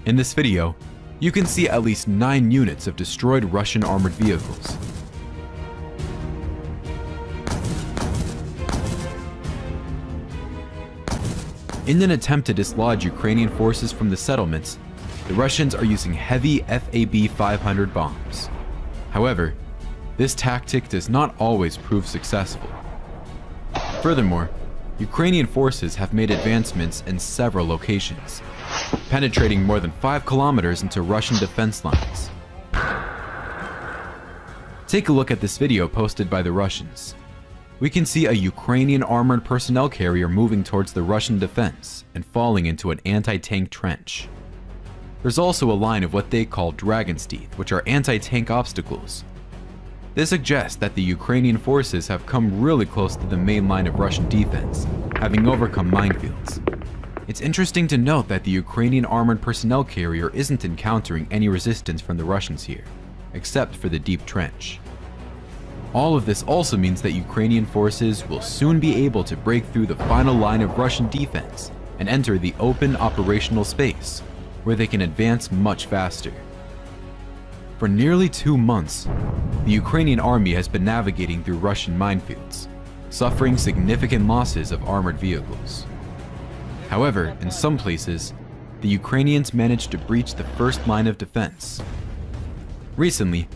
In this video, you can see at least 9 units of destroyed Russian armored vehicles. In an attempt to dislodge Ukrainian forces from the settlements, the Russians are using heavy FAB-500 bombs. However, this tactic does not always prove successful. Furthermore, Ukrainian forces have made advancements in several locations, penetrating more than 5 kilometers into Russian defense lines. Take a look at this video posted by the Russians. We can see a Ukrainian armored personnel carrier moving towards the Russian defense and falling into an anti-tank trench. There's also a line of what they call dragon's teeth, which are anti-tank obstacles. This suggests that the Ukrainian forces have come really close to the main line of Russian defense, having overcome minefields. It's interesting to note that the Ukrainian armored personnel carrier isn't encountering any resistance from the Russians here, except for the deep trench. All of this also means that Ukrainian forces will soon be able to break through the final line of Russian defense and enter the open operational space, where they can advance much faster. For nearly 2 months, the Ukrainian army has been navigating through Russian minefields, suffering significant losses of armored vehicles. However, in some places, the Ukrainians managed to breach the first line of defense. Recently,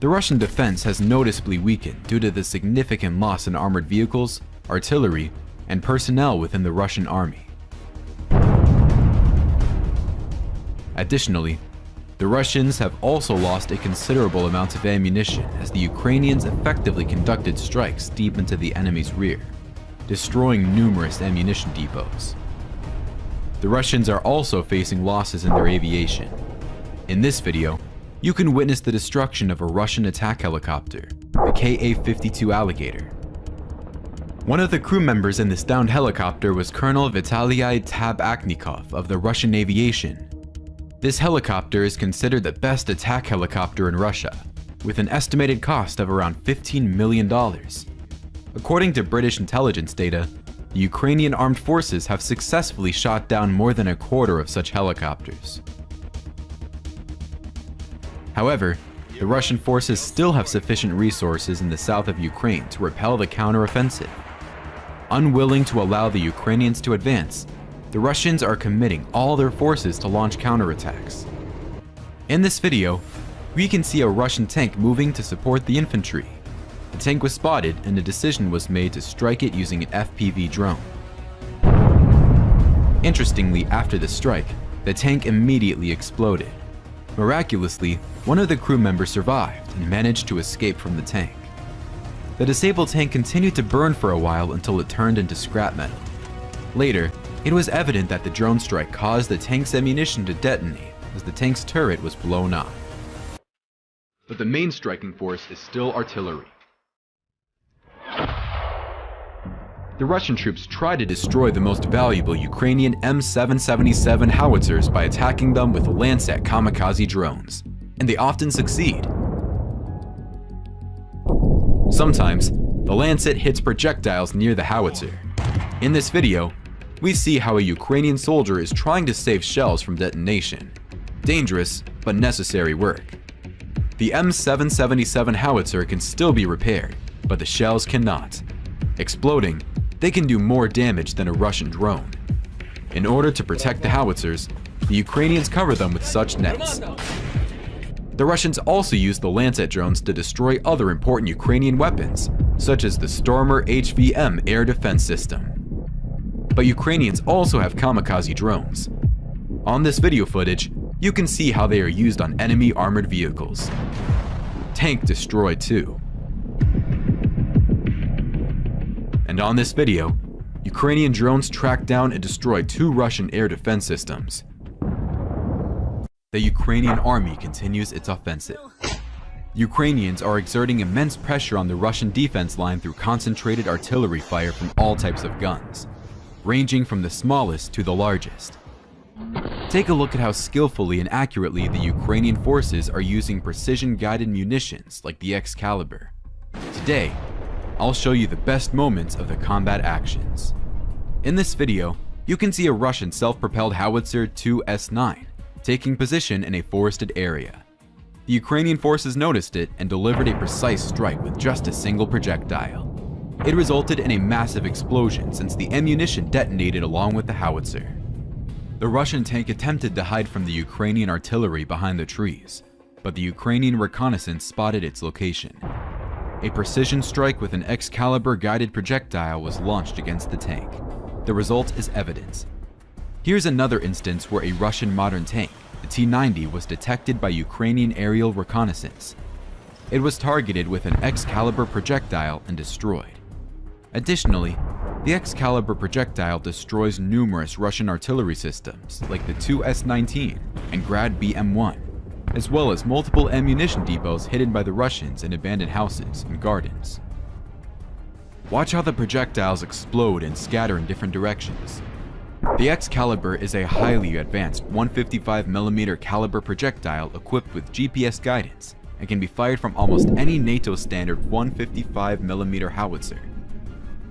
the Russian defense has noticeably weakened due to the significant loss in armored vehicles, artillery, and personnel within the Russian army. Additionally, the Russians have also lost a considerable amount of ammunition as the Ukrainians effectively conducted strikes deep into the enemy's rear, destroying numerous ammunition depots. The Russians are also facing losses in their aviation. In this video, you can witness the destruction of a Russian attack helicopter, the Ka-52 Alligator. One of the crew members in this downed helicopter was Colonel Vitaly Tabaknikov of the Russian aviation. This helicopter is considered the best attack helicopter in Russia, with an estimated cost of around $15 million. According to British intelligence data, the Ukrainian armed forces have successfully shot down more than a quarter of such helicopters. However, the Russian forces still have sufficient resources in the south of Ukraine to repel the counteroffensive. Unwilling to allow the Ukrainians to advance, the Russians are committing all their forces to launch counterattacks. In this video, we can see a Russian tank moving to support the infantry. The tank was spotted and a decision was made to strike it using an FPV drone. Interestingly, after the strike, the tank immediately exploded. Miraculously, one of the crew members survived and managed to escape from the tank. The disabled tank continued to burn for a while until it turned into scrap metal. Later, it was evident that the drone strike caused the tank's ammunition to detonate as the tank's turret was blown up. But the main striking force is still artillery. The Russian troops tried to destroy the most valuable Ukrainian M777 howitzers by attacking them with Lancet kamikaze drones, and they often succeed. Sometimes, the Lancet hits projectiles near the howitzer. In this video, we see how a Ukrainian soldier is trying to save shells from detonation. Dangerous, but necessary work. The M777 howitzer can still be repaired, but the shells cannot. Exploding, they can do more damage than a Russian drone. In order to protect the howitzers, the Ukrainians cover them with such nets. The Russians also use the Lancet drones to destroy other important Ukrainian weapons, such as the Stormer HVM air defense system. But Ukrainians also have kamikaze drones. On this video footage, you can see how they are used on enemy armored vehicles. Tank destroyed too. And on this video, Ukrainian drones tracked down and destroyed 2 Russian air defense systems. The Ukrainian army continues its offensive. Ukrainians are exerting immense pressure on the Russian defense line through concentrated artillery fire from all types of guns, ranging from the smallest to the largest. Take a look at how skillfully and accurately the Ukrainian forces are using precision-guided munitions like the Excalibur. Today, I'll show you the best moments of the combat actions. In this video, you can see a Russian self-propelled howitzer 2S9 taking position in a forested area. The Ukrainian forces noticed it and delivered a precise strike with just a single projectile. It resulted in a massive explosion since the ammunition detonated along with the howitzer. The Russian tank attempted to hide from the Ukrainian artillery behind the trees, but the Ukrainian reconnaissance spotted its location. A precision strike with an Excalibur guided projectile was launched against the tank. The result is evident. Here's another instance where a Russian modern tank, the T-90, was detected by Ukrainian aerial reconnaissance. It was targeted with an Excalibur projectile and destroyed. Additionally, the Excalibur projectile destroys numerous Russian artillery systems like the 2S-19 and Grad BM-1, as well as multiple ammunition depots hidden by the Russians in abandoned houses and gardens. Watch how the projectiles explode and scatter in different directions. The Excalibur is a highly advanced 155mm caliber projectile equipped with GPS guidance and can be fired from almost any NATO standard 155mm howitzer.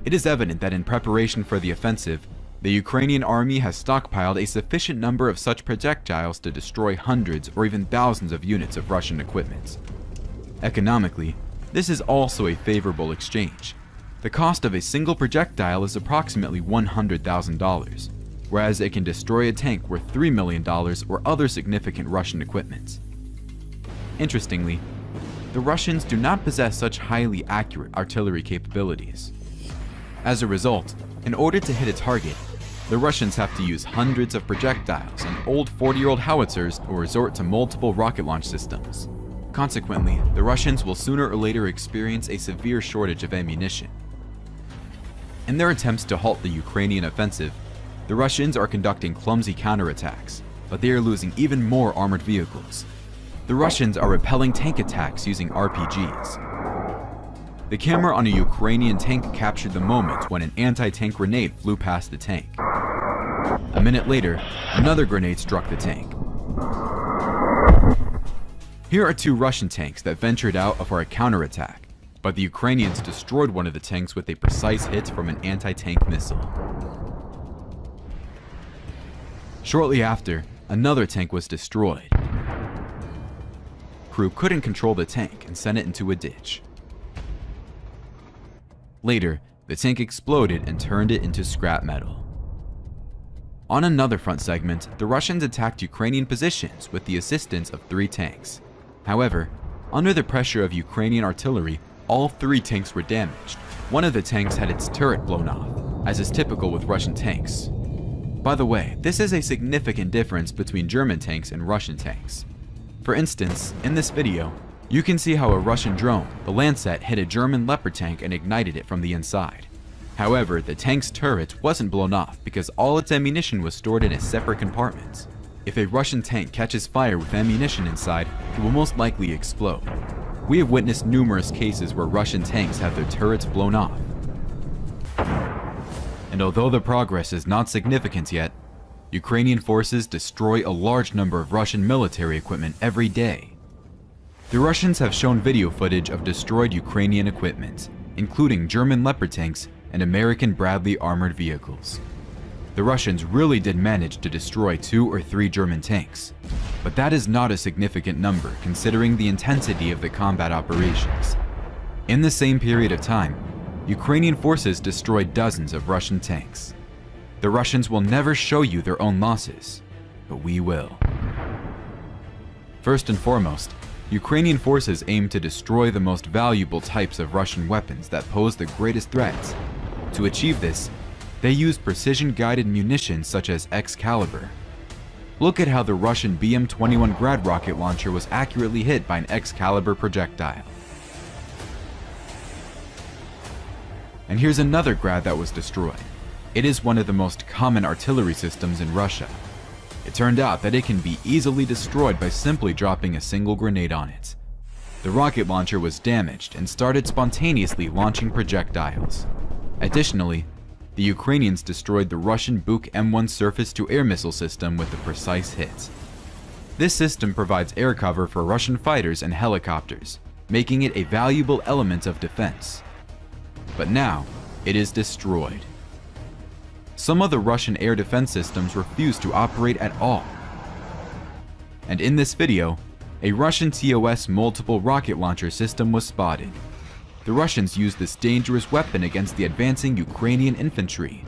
It is evident that in preparation for the offensive, the Ukrainian army has stockpiled a sufficient number of such projectiles to destroy hundreds or even thousands of units of Russian equipment. Economically, this is also a favorable exchange. The cost of a single projectile is approximately $100,000, whereas it can destroy a tank worth $3 million or other significant Russian equipment. Interestingly, the Russians do not possess such highly accurate artillery capabilities. As a result, in order to hit a target, the Russians have to use hundreds of projectiles and old 40-year-old howitzers or resort to multiple rocket launch systems. Consequently, the Russians will sooner or later experience a severe shortage of ammunition. In their attempts to halt the Ukrainian offensive, the Russians are conducting clumsy counterattacks, but they are losing even more armored vehicles. The Russians are repelling tank attacks using RPGs. The camera on a Ukrainian tank captured the moment when an anti-tank grenade flew past the tank. A minute later, another grenade struck the tank. Here are 2 Russian tanks that ventured out for a counterattack, but the Ukrainians destroyed one of the tanks with a precise hit from an anti-tank missile. Shortly after, another tank was destroyed. Crew couldn't control the tank and sent it into a ditch. Later, the tank exploded and turned it into scrap metal. On another front segment, the Russians attacked Ukrainian positions with the assistance of 3 tanks. However, under the pressure of Ukrainian artillery, All 3 tanks were damaged. One of the tanks had its turret blown off, as is typical with Russian tanks. By the way, this is a significant difference between German tanks and Russian tanks. For instance, in this video, you can see how a Russian drone, the Lancet, hit a German Leopard tank and ignited it from the inside. However, the tank's turret wasn't blown off because all its ammunition was stored in a separate compartment. If a Russian tank catches fire with ammunition inside, it will most likely explode. We have witnessed numerous cases where Russian tanks have their turrets blown off. And although the progress is not significant yet, Ukrainian forces destroy a large number of Russian military equipment every day. The Russians have shown video footage of destroyed Ukrainian equipment, including German Leopard tanks and American Bradley armored vehicles. The Russians really did manage to destroy 2 or 3 German tanks, but that is not a significant number considering the intensity of the combat operations. In the same period of time, Ukrainian forces destroyed dozens of Russian tanks. The Russians will never show you their own losses, but we will. First and foremost, Ukrainian forces aim to destroy the most valuable types of Russian weapons that pose the greatest threats. To achieve this, they use precision-guided munitions such as Excalibur. Look at how the Russian BM-21 Grad rocket launcher was accurately hit by an Excalibur projectile. And here's another Grad that was destroyed. It is one of the most common artillery systems in Russia. It turned out that it can be easily destroyed by simply dropping a single grenade on it. The rocket launcher was damaged and started spontaneously launching projectiles. Additionally, the Ukrainians destroyed the Russian Buk M1 surface-to-air missile system with a precise hit. This system provides air cover for Russian fighters and helicopters, making it a valuable element of defense. But now, it is destroyed. Some of the Russian air defense systems refuse to operate at all. And in this video, a Russian TOS multiple rocket launcher system was spotted. The Russians used this dangerous weapon against the advancing Ukrainian infantry.